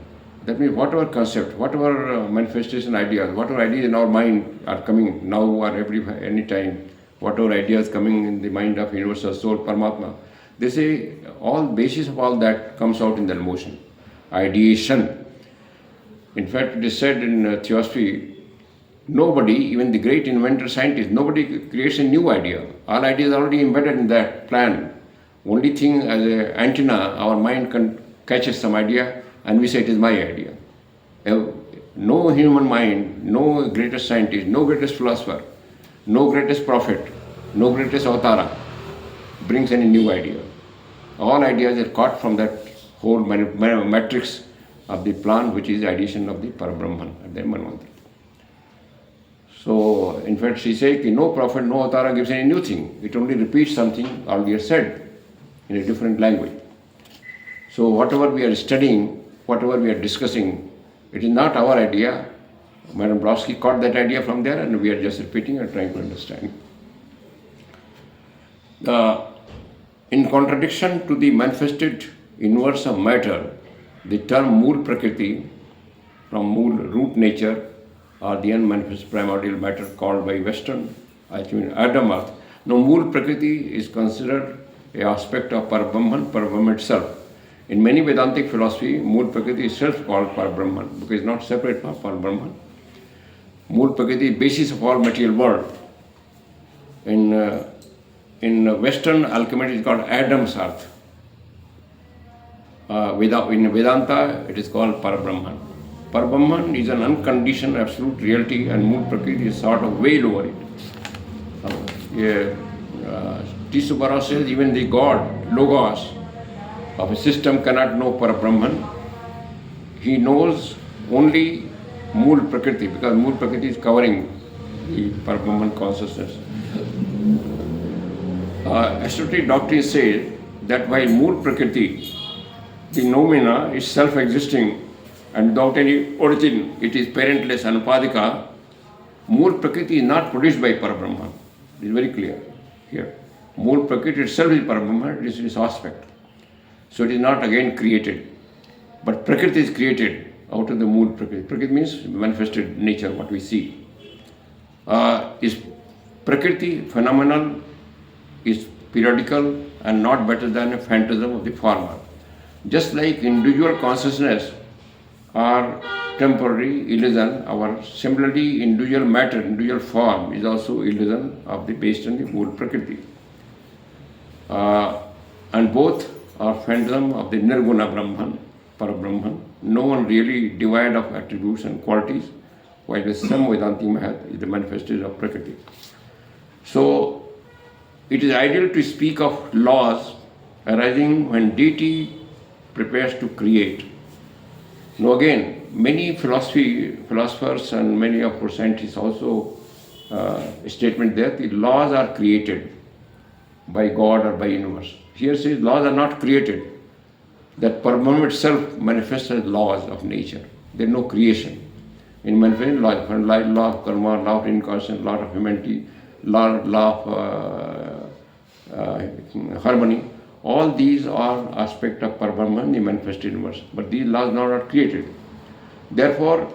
that means whatever concept, whatever manifestation ideas, whatever ideas in our mind are coming now or any time, whatever ideas coming in the mind of universal soul, Paramatma, they say all basis of all that comes out in the emotion, ideation. In fact, it is said in Theosophy, nobody, even the great inventor scientist, nobody creates a new idea. All ideas are already embedded in that plan. Only thing as an antenna, our mind catches some idea and we say it is my idea. No human mind, no greatest scientist, no greatest philosopher, no greatest prophet, no greatest avatara brings any new idea. All ideas are caught from that whole matrix of the plan, which is the ideation of the Parabrahman and the Manvantara. So, in fact, she says, no prophet, no avatara gives any new thing. It only repeats something already said in a different language. So whatever we are studying, whatever we are discussing, it is not our idea. Madam Blonsky caught that idea from there, and we are just repeating and trying to understand. In contradiction to the manifested inverse of matter, the term Mool Prakriti, from Mool, root nature, or the unmanifest primordial matter called by Western, I mean Adam Earth. Now, Mool Prakriti is considered a aspect of Parabrahman, Parabrahman itself. In many Vedantic philosophy, Mool Prakriti is itself called Parabrahman because it's not separate from Parabrahman. Mool Prakriti is basis of all material world. In Western alchemy, it is called Adam's Earth. In Vedanta, it is called Parabrahman. Parabrahman is an unconditioned absolute reality, and Mool Prakriti is sort of way over it. T. Subbarao says even the God, Logos, of a system cannot know Parabrahman. He knows only Mool Prakriti because Mool Prakriti is covering the Parabrahman consciousness. Esoteric doctrine says that while Mool Prakriti, the nomina, is self-existing and without any origin, it is parentless, anupadika, Mool Prakriti is not produced by Parabrahman. It is very clear here. Mool Prakriti itself is Parabrahman, it is its aspect. So it is not again created. But Prakriti is created out of the Mool Prakriti. Prakriti means manifested nature, what we see. Is Prakriti phenomenal, is periodical and not better than a phantasm of the former. Just like individual consciousness are temporary illusion, our similarly individual matter, individual form is also illusion of the based on the Mool Prakriti. And both are phantasm of the Nirguna Brahman, Parabrahman. No one really divide of attributes and qualities, while the some Vedantic Mahat is the manifestation of Prakriti. So it is ideal to speak of laws arising when deity prepares to create. Now again, many philosophers and many of our scientists also statement that the laws are created by God or by universe. Here says laws are not created. That Parabrahman itself manifests as laws of nature. There is no creation. In manifesting law of karma, law of reincarnation, law of humanity, law of harmony, all these are aspects of Parabrahman, the manifested universe. But these laws are not created. Therefore,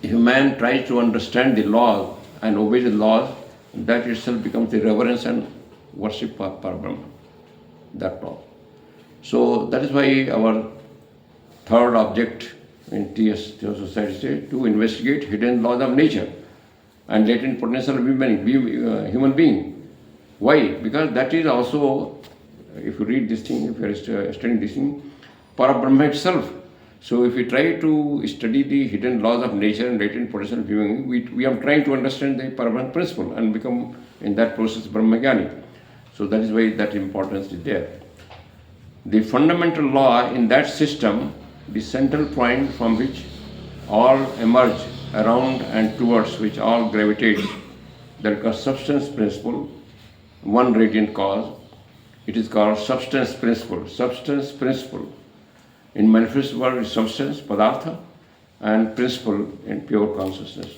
if man tries to understand the laws and obey the laws, that itself becomes the reverence and worship of Parabrahman. That's all. So that is why our third object in Theosophy says to investigate hidden laws of nature and latent potential of human being. Why? Because that is also, if you read this thing, if you are studying this thing, Parabrahma itself. So if we try to study the hidden laws of nature and latent potential of human being, we are trying to understand the Parabrahma principle and become in that process Brahmagyani. So that is why that importance is there. The fundamental law in that system, the central point from which all emerge, around and towards which all gravitate, that is called substance principle, one radiant cause. It is called substance principle. Substance principle. In manifest world is substance, padartha, and principle in pure consciousness.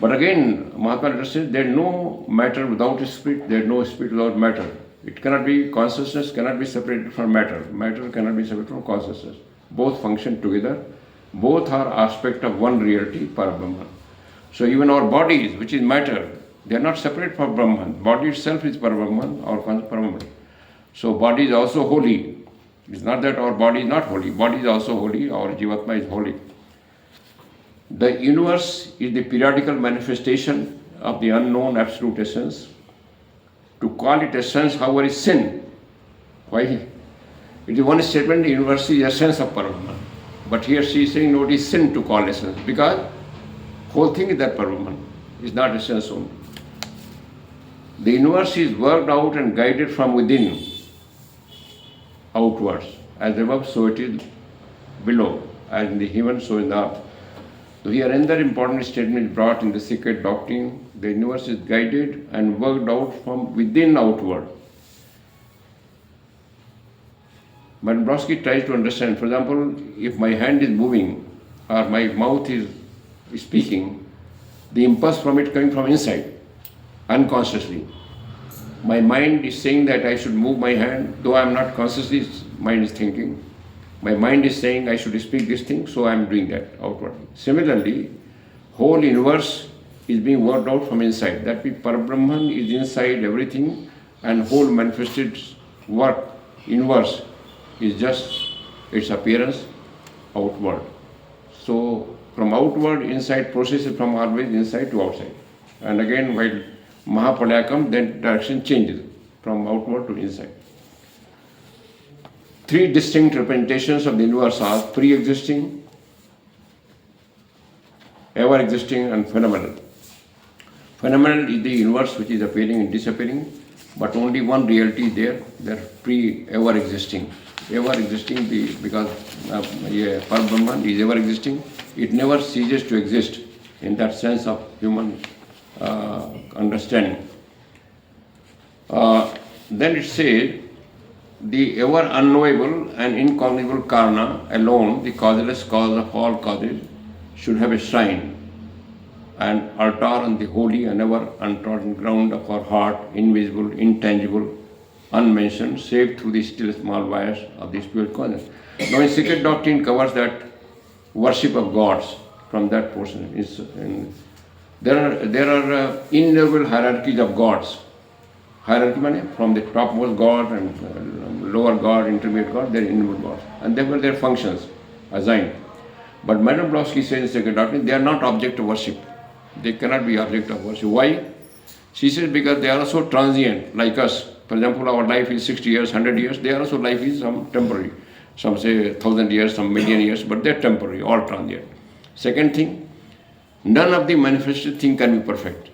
But again, Mahatma says there is no matter without a spirit, there is no spirit without matter. It cannot be, consciousness cannot be separated from matter. Matter cannot be separated from consciousness. Both function together. Both are aspect of one reality, Parabrahman. So even our bodies, which is matter, they are not separate from Brahman. Body itself is Parabrahman or Parabrahman. So body is also holy. It's not that our body is not holy. Body is also holy. Our Jivatma is holy. The universe is the periodical manifestation of the unknown absolute essence. To call it essence, however, is sin. Why? It is one statement, the universe is essence of Parabrahman. But here she is saying, no, it is sin to call essence, because whole thing is that Parabrahman, is not essence only. The universe is worked out and guided from within outwards. As above, so it is below. As in the heaven, so in the earth. So here another important statement brought in the secret doctrine. The universe is guided and worked out from within outward. But Brodsky tries to understand, for example, if my hand is moving or my mouth is speaking, the impulse from it coming from inside, unconsciously. My mind is saying that I should move my hand, though I am not consciously, mind is thinking. My mind is saying I should speak this thing, so I am doing that outwardly. Similarly, whole universe is being worked out from inside. That means Parabrahman is inside everything, and whole manifested work, inverse, is just its appearance outward. So from outward, inside process is from always inside to outside. And again, while Mahapalaya comes, then direction changes from outward to inside. Three distinct representations of the universe are pre-existing, ever-existing, and phenomenal. Phenomenal is the universe which is appearing and disappearing, but only one reality is there, that ever-existing. Ever-existing because Parabrahman is ever-existing. It never ceases to exist in that sense of human understanding. Then it says, the ever unknowable and incognizable Karna alone, the causeless cause of all causes, should have a shrine and altar on the holy and ever untrodden ground of our heart, invisible, intangible, unmentioned, save through the still small wires of the spiritual consciousness. Now, in secret doctrine covers that worship of gods from that portion. There are innumerable hierarchies of gods. Hierarchy means from the topmost god and lower god, intermediate god, there are innumerable gods. And therefore their functions assigned. But Madame Blavatsky says in secret doctrine, they are not object of worship. They cannot be object of worship. Why? She says because they are also transient, like us. For example, our life is 60 years, 100 years. Their also life is some temporary. Some say 1,000 years, some million years, but they're temporary, all transient. Second thing, none of the manifested thing can be perfect.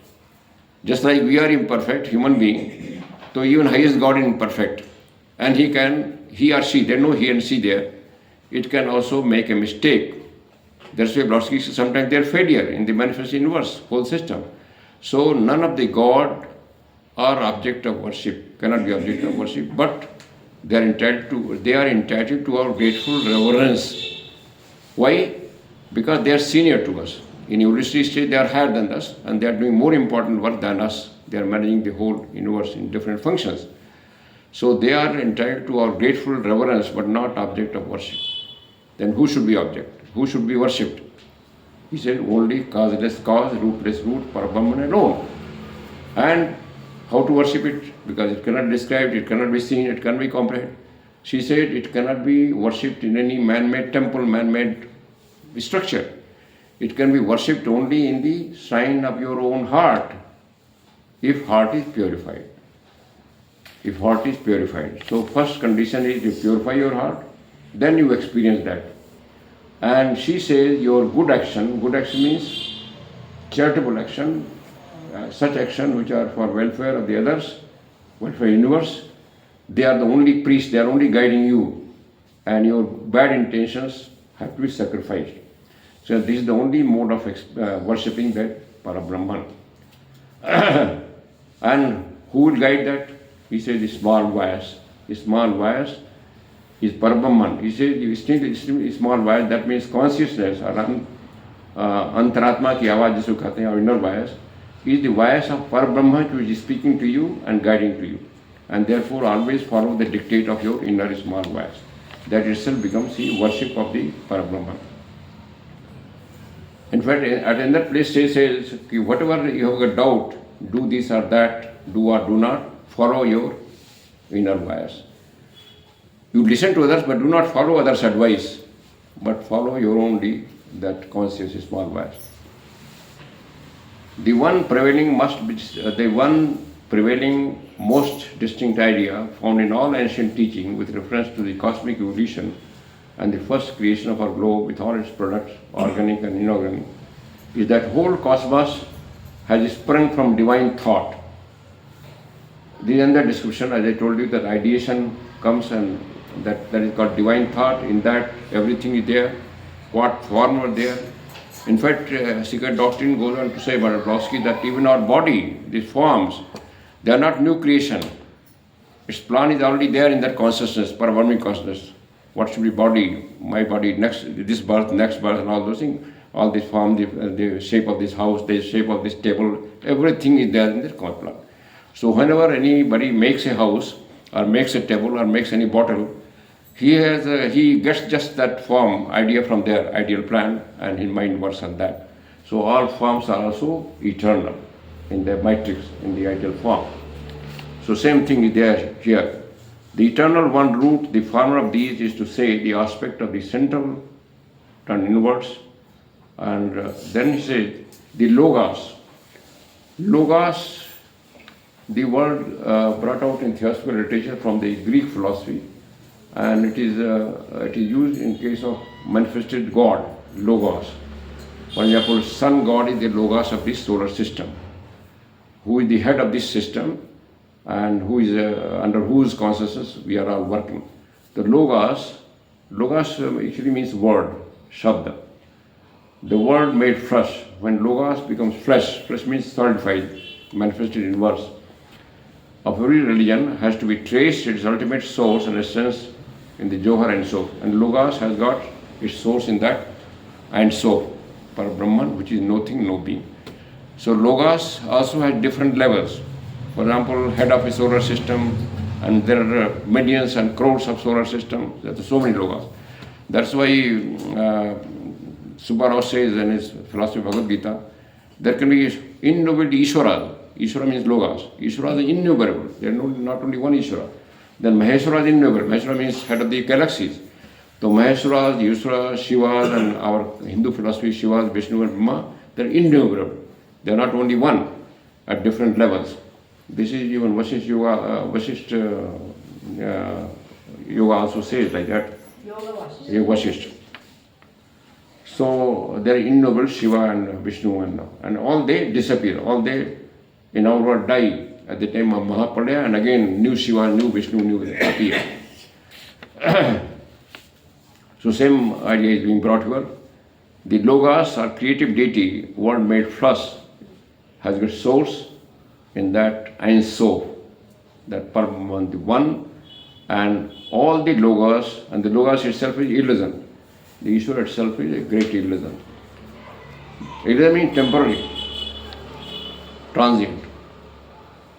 Just like we are imperfect, human being, so even highest God is imperfect. And he or she, there is no he and she there, it can also make a mistake. That's why Blavatsky says sometimes they are failure in the manifest universe, whole system. So none of the God are object of worship, cannot be object of worship, but they are entitled to our grateful reverence. Why? Because they are senior to us. In evolutionary stage, they are higher than us, and they are doing more important work than us. They are managing the whole universe in different functions. So they are entitled to our grateful reverence, but not object of worship. Then who should be object? Who should be worshipped? He said only causeless cause, rootless root, Parabrahman alone. And how to worship it? Because it cannot be described, it cannot be seen, it cannot be comprehended. She said it cannot be worshipped in any man-made temple, man-made structure. It can be worshipped only in the shrine of your own heart, if heart is purified. If heart is purified. So first condition is to purify your heart, then you experience that. And she says your good action means charitable action, such action which are for welfare of the others, welfare of the universe, they are the only priests, they are only guiding you, and your bad intentions have to be sacrificed. So this is the only mode of worshipping that Parabrahman. And who will guide that? He says the small wires. The small wires is Parabrahman. He says the small wires, that means consciousness or antaratma ki awaaz jisko kehte hain, or inner wires, is the wires of Parabrahman which is speaking to you and guiding to you. And therefore always follow the dictate of your inner small wires. That itself becomes the worship of the Parabrahman. In fact, at another place he says, whatever you have a doubt, do this or that, do or do not, follow your inner wires. You listen to others, but do not follow others' advice, but follow your only that conscious small wires. The one prevailing most distinct idea found in all ancient teaching with reference to the cosmic evolution and the first creation of our globe with all its products, organic and inorganic, is that whole cosmos has sprung from divine thought. This is another description, as I told you, that ideation comes and that is called divine thought. In that everything is there, what form are there. In fact, secret doctrine goes on to say about Blavatsky that even our body, these forms, they are not new creation. Its plan is already there in that consciousness, Parabrahman consciousness. what should be body, my body, this birth, next birth, and all those things. All this form, the shape of this house, the shape of this table, everything is there in the karma plan. So whenever anybody makes a house, or makes a table, or makes any bottle, he gets just that form, idea from their ideal plan, and his mind works on that. So all forms are also eternal in the matrix, in the ideal form. So same thing is there here. The eternal one root, the former of these is to say the aspect of the central turned inwards. And then he says the logos. Logos, the word brought out in theosophical literature from the Greek philosophy, and it is used in case of manifested God, logos. For example, sun god is the logos of this solar system, who is the head of this system, and who is under whose consciousness we are all working. The logos actually means word, shabda. The word made flesh. When logos becomes flesh means solidified, manifested in verse. Of every religion has to be traced its ultimate source and essence in the Johar and Sof. And logos has got its source in that and Sof, Parabrahman, which is nothing, no being. So logos also has different levels. For example, head of a solar system, and there are millions and crores of solar systems. There are so many logos. That's why Subbarao says in his philosophy of Bhagavad Gita, there can be innumerable Ishwaras. Ishwara means logos. Ishwaras are innumerable. There are not only one Ishwara. Then Maheshwara is innumerable. Maheshwara means head of the galaxies. So Maheshwaras, Ishwaras, Shivas, and our Hindu philosophy, Shivas, Vishnu, and Brahma, they are innumerable. They are not only one at different levels. This is even Vasisht Yoga also says like that. Yoga Vasisht. So there are innumerable Shiva and Vishnu and all they disappear. All they in our world die at the time of Mahapralaya, and again new Shiva, new Vishnu, new appear. So same idea is being brought here. The Logos or creative deity, word made flesh, has its source in that Ein Sof, that Parabrahman, the one, and all the Logos, and the Logos itself is illusion. The Ishwara itself is a great illusion. Illusion means temporary, transient.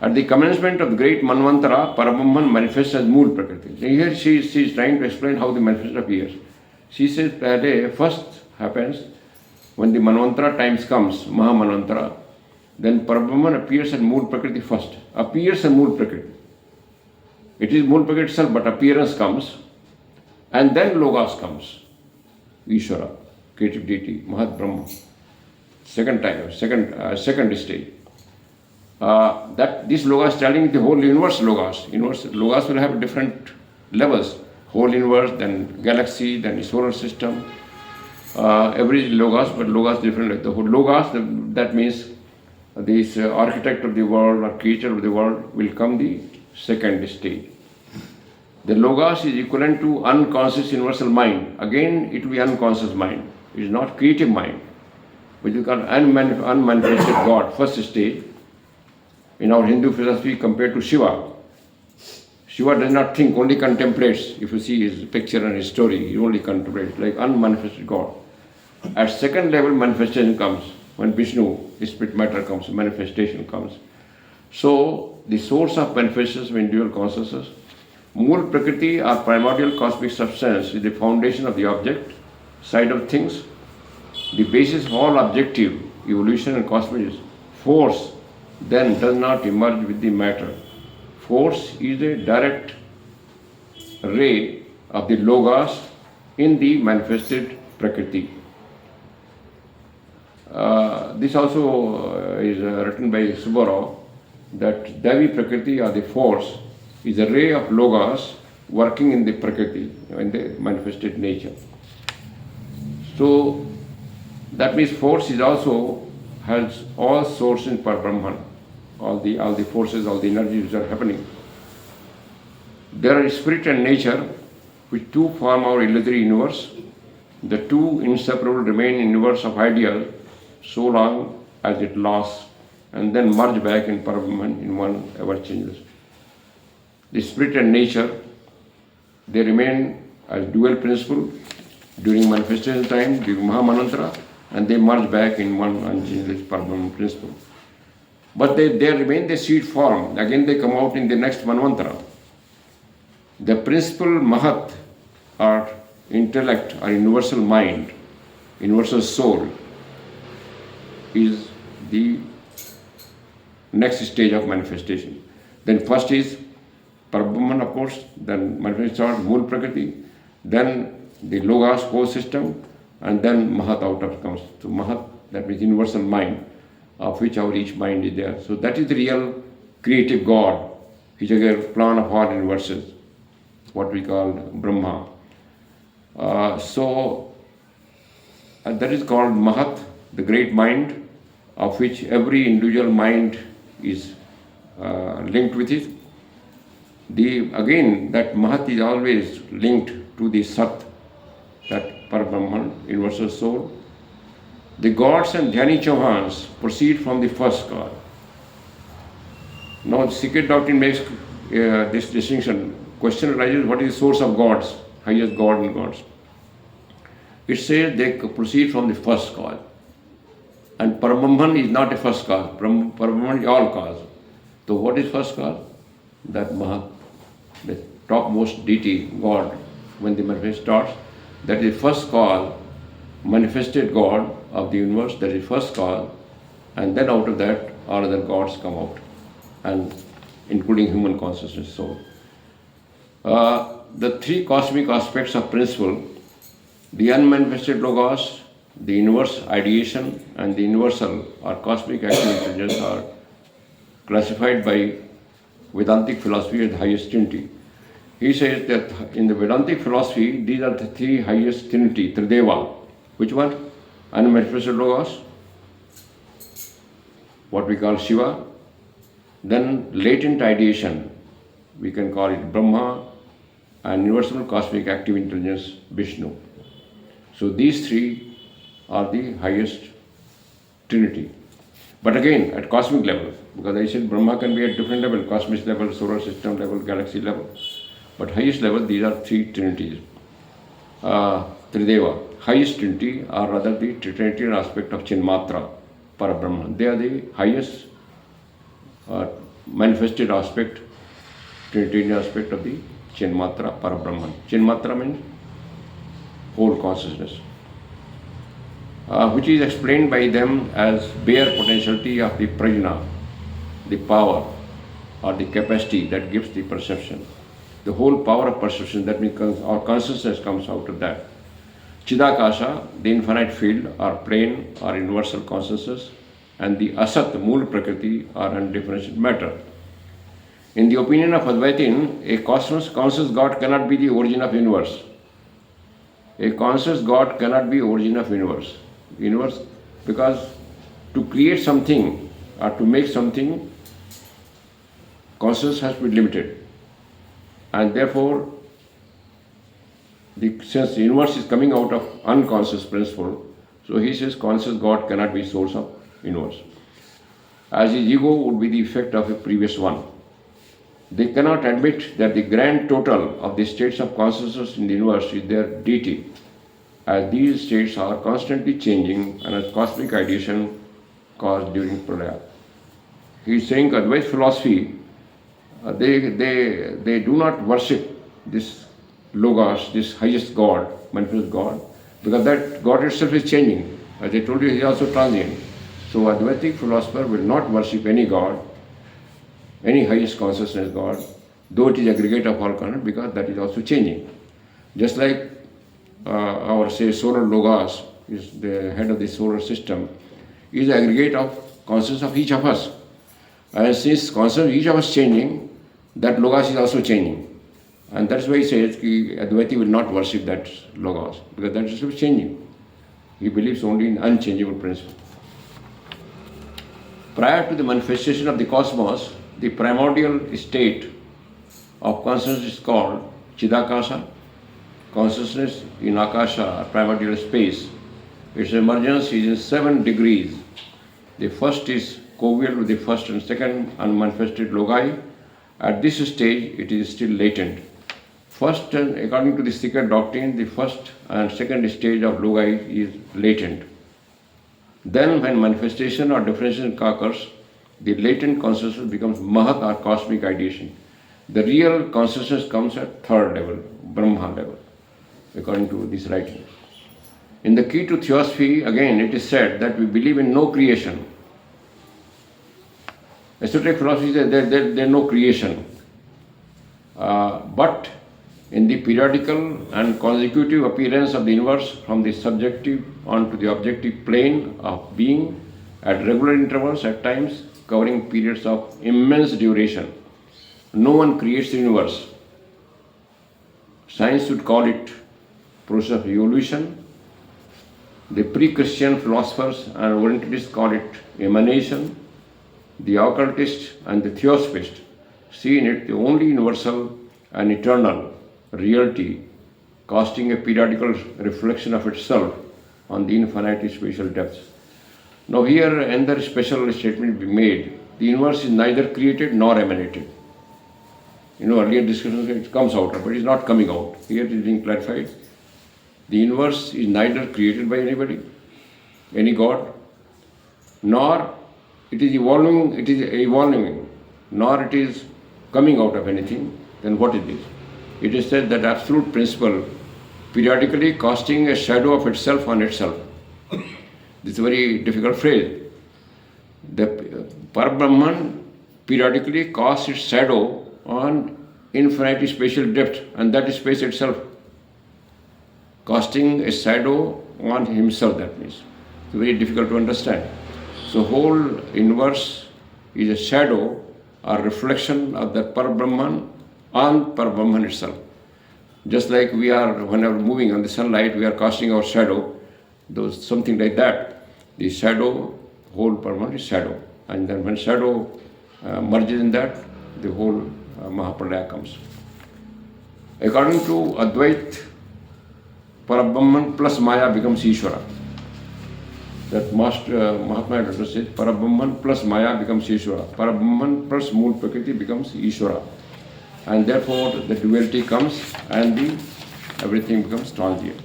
At the commencement of the great Manvantara, Parabrahman manifests as Mool Prakriti. Here she is trying to explain how the manifestation appears. She says that first happens when the Manvantara times comes, Maha Manvantara, then Parabrahman appears as Mool Prakriti first. Appears as Mool Prakriti. It is Mool Prakriti itself, but appearance comes, and then Logos comes. Ishvara, creative deity, Mahat Brahma. Second stage. That this Logos telling the whole universe Logos. Logos will have different levels. Whole universe, then galaxy, then solar system. Every Logos, but Logos different. Like the whole Logos, that means this architect of the world or creature of the world will come the second stage. The Logos is equivalent to unconscious universal mind. Again, it will be unconscious mind. It is not creative mind, which is called unmanifested God, first stage. In our Hindu philosophy, compared to Shiva, Shiva does not think, only contemplates. If you see his picture and his story, he only contemplates, like unmanifested God. At second level, manifestation comes. When Vishnu, the spirit matter comes, manifestation comes. So, the source of manifestations of individual consciousness, Mool Prakriti or primordial cosmic substance is the foundation of the object side of things. The basis of all objective evolution and cosmos. Force then does not emerge with the matter. Force is a direct ray of the Logos in the manifested Prakriti. This also is written by Subbarao, that Devi Prakriti or the force is a ray of Logos working in the Prakriti, in the manifested nature. So that means force is also has all source in Parabrahman, all the forces, all the energies which are happening. There are spirit and nature which two form our illusory universe. The two inseparable remain in universe of ideal so long as it lasts, and then merge back in Parabrahman in one ever changes. The spirit and nature, they remain as dual principle during manifestation time, during Mahamantra, and they merge back in one unchangeless Parabrahman principle. But they remain the seed form. Again they come out in the next Manvantara. The principle Mahat, or intellect, or universal mind, universal soul, is the next stage of manifestation. Then first is Parabrahman, of course, then manifestation, Mool Prakriti, then the Logos core system, and then Mahat out of comes. So Mahat, that means universal mind, of which our each mind is there. So that is the real creative God, which is a plan of all universes, what we call Brahma. That is called Mahat, the great mind, of which every individual mind is linked with it. Again, that Mahat is always linked to the Sat, that Parabrahman, universal soul. The gods and Dhyani Chauhans proceed from the first God. Now, the secret doctrine makes this distinction. Question arises, what is the source of gods, highest God and gods? It says they proceed from the first cause. And Parabrahman is not a first cause. Parabrahman is all cause. So what is first cause? That Mahat, the topmost deity, God, when the manifestation starts, that is first cause, manifested God of the universe, that is first cause, and then out of that all other gods come out, and including human consciousness, soul. The three cosmic aspects of principle, the unmanifested Logos, the universe ideation, and the universal or cosmic active intelligence are classified by Vedantic philosophy as the highest trinity. He says that in the Vedantic philosophy, these are the three highest trinity, Trideva. Which one? Unmanifested Logos, what we call Shiva, then latent ideation, we can call it Brahma, and universal cosmic active intelligence, Vishnu. So these three are the highest trinity. But again, at cosmic level, because I said Brahma can be at different level, cosmic level, solar system level, galaxy level. But highest level, these are three trinities. Trideva, highest trinity, or rather the trinitarian aspect of Chinmatra, Parabrahman. They are the highest manifested aspect, trinitarian aspect of the Chinmatra, Parabrahman. Chinmatra means whole consciousness, which is explained by them as bare potentiality of the prajna, the power or the capacity that gives the perception. The whole power of perception, that means our consciousness comes out of that. Chidakasha, the infinite field or plane or universal consciousness, and the Asat, Mool Prakriti or undifferentiated matter. In the opinion of Advaitin, a conscious God cannot be the origin of universe. A conscious God cannot be origin of universe. Universe, because to create something or to make something, consciousness has to be limited. And therefore, since the universe is coming out of unconscious principle, so he says conscious God cannot be source of universe. As his ego would be the effect of a previous one. They cannot admit that the grand total of the states of consciousness in the universe is their deity, as these states are constantly changing and as cosmic ideation caused during Pralaya. He is saying Advaita philosophy, they do not worship this Logos, this highest God, manifest God, because that God itself is changing. As I told you, he is also transient. So Advaitic philosopher will not worship any God, any highest consciousness God, though it is aggregate of all consciousness, because that is also changing. Just like our say solar Logos is the head of the solar system, is aggregate of consciousness of each of us. And since consciousness of each of us changing, that Logos is also changing. And that's why he says Advaiti will not worship that Logos, because that is changing. He believes only in unchangeable principle. Prior to the manifestation of the cosmos, the primordial state of consciousness is called Chidakasha, consciousness in Akasha, primordial space. Its emergence is in 7 degrees. The first is coeval with the first and second unmanifested logi. At this stage, it is still latent. First, according to the secret doctrine, the first and second stage of Loga is latent. Then, when manifestation or differentiation occurs, the latent consciousness becomes Mahat or cosmic ideation. The real consciousness comes at third level, Brahma level, according to this writing. In the key to Theosophy, again, it is said that we believe in no creation. Esoteric philosophy says there is no creation. But in the periodical and consecutive appearance of the universe from the subjective onto the objective plane of being at regular intervals at times covering periods of immense duration. No one creates the universe. Science would call it process of evolution. The pre-Christian philosophers and Orientalists call it emanation. The occultist and the theosophist see in it the only universal and eternal reality, casting a periodical reflection of itself on the infinite spatial depths. Now here another special statement be made. The universe is neither created nor emanated. Earlier discussions it comes out, but it is not coming out. Here it is being clarified. The universe is neither created by anybody, any God, nor it is evolving, nor it is coming out of anything. Then what is this? It is said that absolute principle periodically casting a shadow of itself on itself. This is a very difficult phrase. The Parabrahman periodically casts its shadow on infinite spatial depth, and that is space itself. Casting a shadow on himself, that means. It's very difficult to understand. So whole universe is a shadow or reflection of that Parabrahman on Parabrahman itself. Just like we are, whenever moving on the sunlight, we are casting our shadow, something like that. The shadow, whole Parabrahman is shadow. And then when shadow merges in that, the whole Mahapralaya comes. According to Advait, Parabrahman plus Maya becomes Ishvara. That Mahatma address says, Parabrahman plus Maya becomes Ishvara. Parabrahman plus Mool Prakriti becomes Ishvara. And therefore the duality comes and everything becomes transient.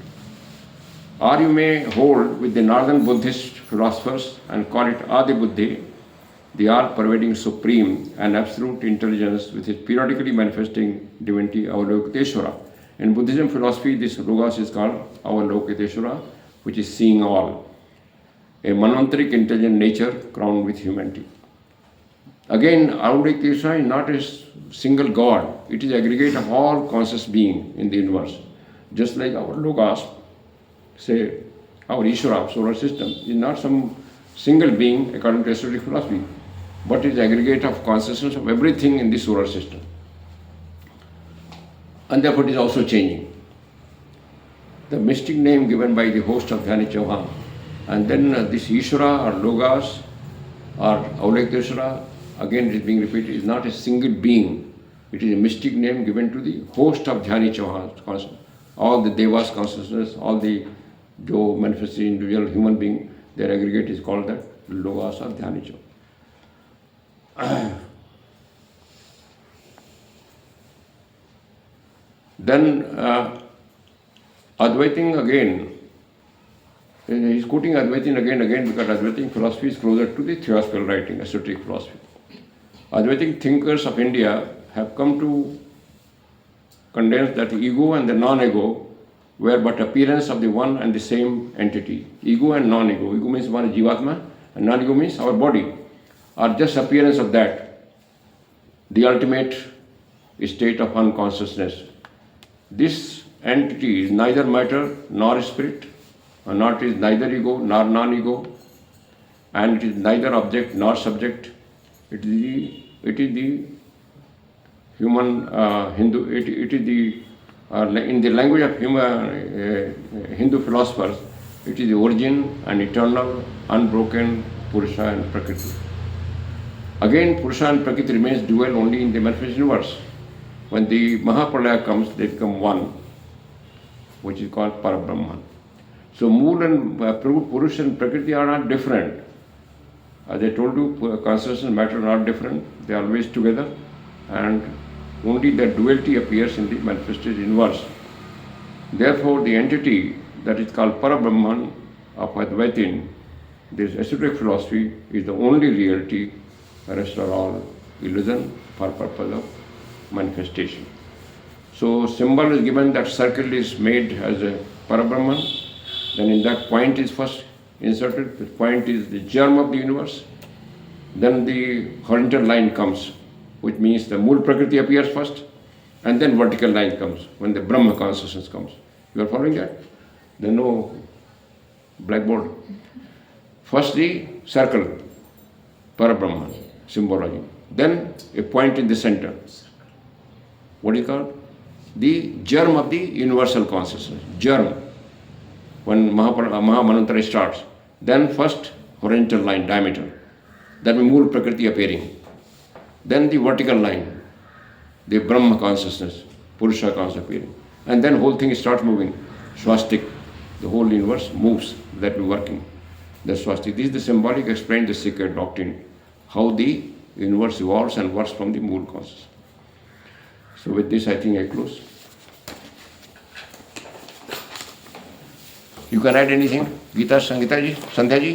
Or you may hold with the northern Buddhist philosophers and call it Adi Buddhi, the all-pervading supreme and absolute intelligence with its periodically manifesting divinity Avalokiteshvara. In Buddhism philosophy, this Logos is called Avalokiteshvara, which is seeing all. A manvantaric intelligent nature crowned with humanity. Again, Avalokiteshvara is not a single God. It is aggregate of all conscious being in the universe. Just like our Logos, say our Ishvara, solar system, is not some single being according to esoteric philosophy, but is aggregate of consciousness of everything in the solar system. And therefore it is also changing. The mystic name given by the host of Dhyani Chauhan, and then this Ishvara or Logos or Avalokiteshvara, again it is being repeated, is not a single being. It is a mystic name given to the host of Dhyani Chauhan. All the Devas consciousness, all the Jo manifested individual human being, their aggregate is called that Logos or Dhyani Chauhan. Then Advaitin again, he is quoting Advaitin again because Advaitin philosophy is closer to the theosophical writing, esoteric philosophy. Advaitin thinkers of India have come to condense that the ego and the non-ego were but appearance of the one and the same entity. Ego and non-ego. Ego means one is Jivatma and non-ego means our body, are just appearance of that, the ultimate state of unconsciousness. This entity is neither matter nor spirit, and not is neither ego nor non-ego, and it is neither object nor subject. It is the human Hindu. It is the in the language of Hindu philosophers. It is the origin and eternal, unbroken Purusha and Prakriti. Again, Purusha and Prakriti remains dual only in the manifest universe. When the Mahapralaya comes, they become one, which is called Parabrahman. So Mool and Purusha and Prakriti are not different. As I told you, consciousness and matter are not different. They are always together. And only the duality appears in the manifested universe. Therefore, the entity that is called Parabrahman of Advaitin, this esoteric philosophy, is the only reality, the rest are all illusion for purpose of manifestation. So, symbol is given that circle is made as a Parabrahman, then in that point is first inserted, the point is the germ of the universe, then the horizontal line comes, which means the Mool Prakriti appears first, and then vertical line comes when the Brahma consciousness comes. You are following that? There is no blackboard. First the circle, Parabrahman, symbology. Then a point in the center. What is it called? The germ of the universal consciousness. Germ. When Mahamantra starts. Then first horizontal line, diameter. Then Mool Prakriti appearing. Then the vertical line, the Brahma consciousness, Purusha consciousness appearing. And then whole thing starts moving. Swastik, the whole universe moves, that we're working. The swastik. This is the symbolic explained the secret doctrine, how the universe evolves and works from the Mool consciousness. So with this I think I close. You can add anything? Gita, Sangita ji, Sandhya ji?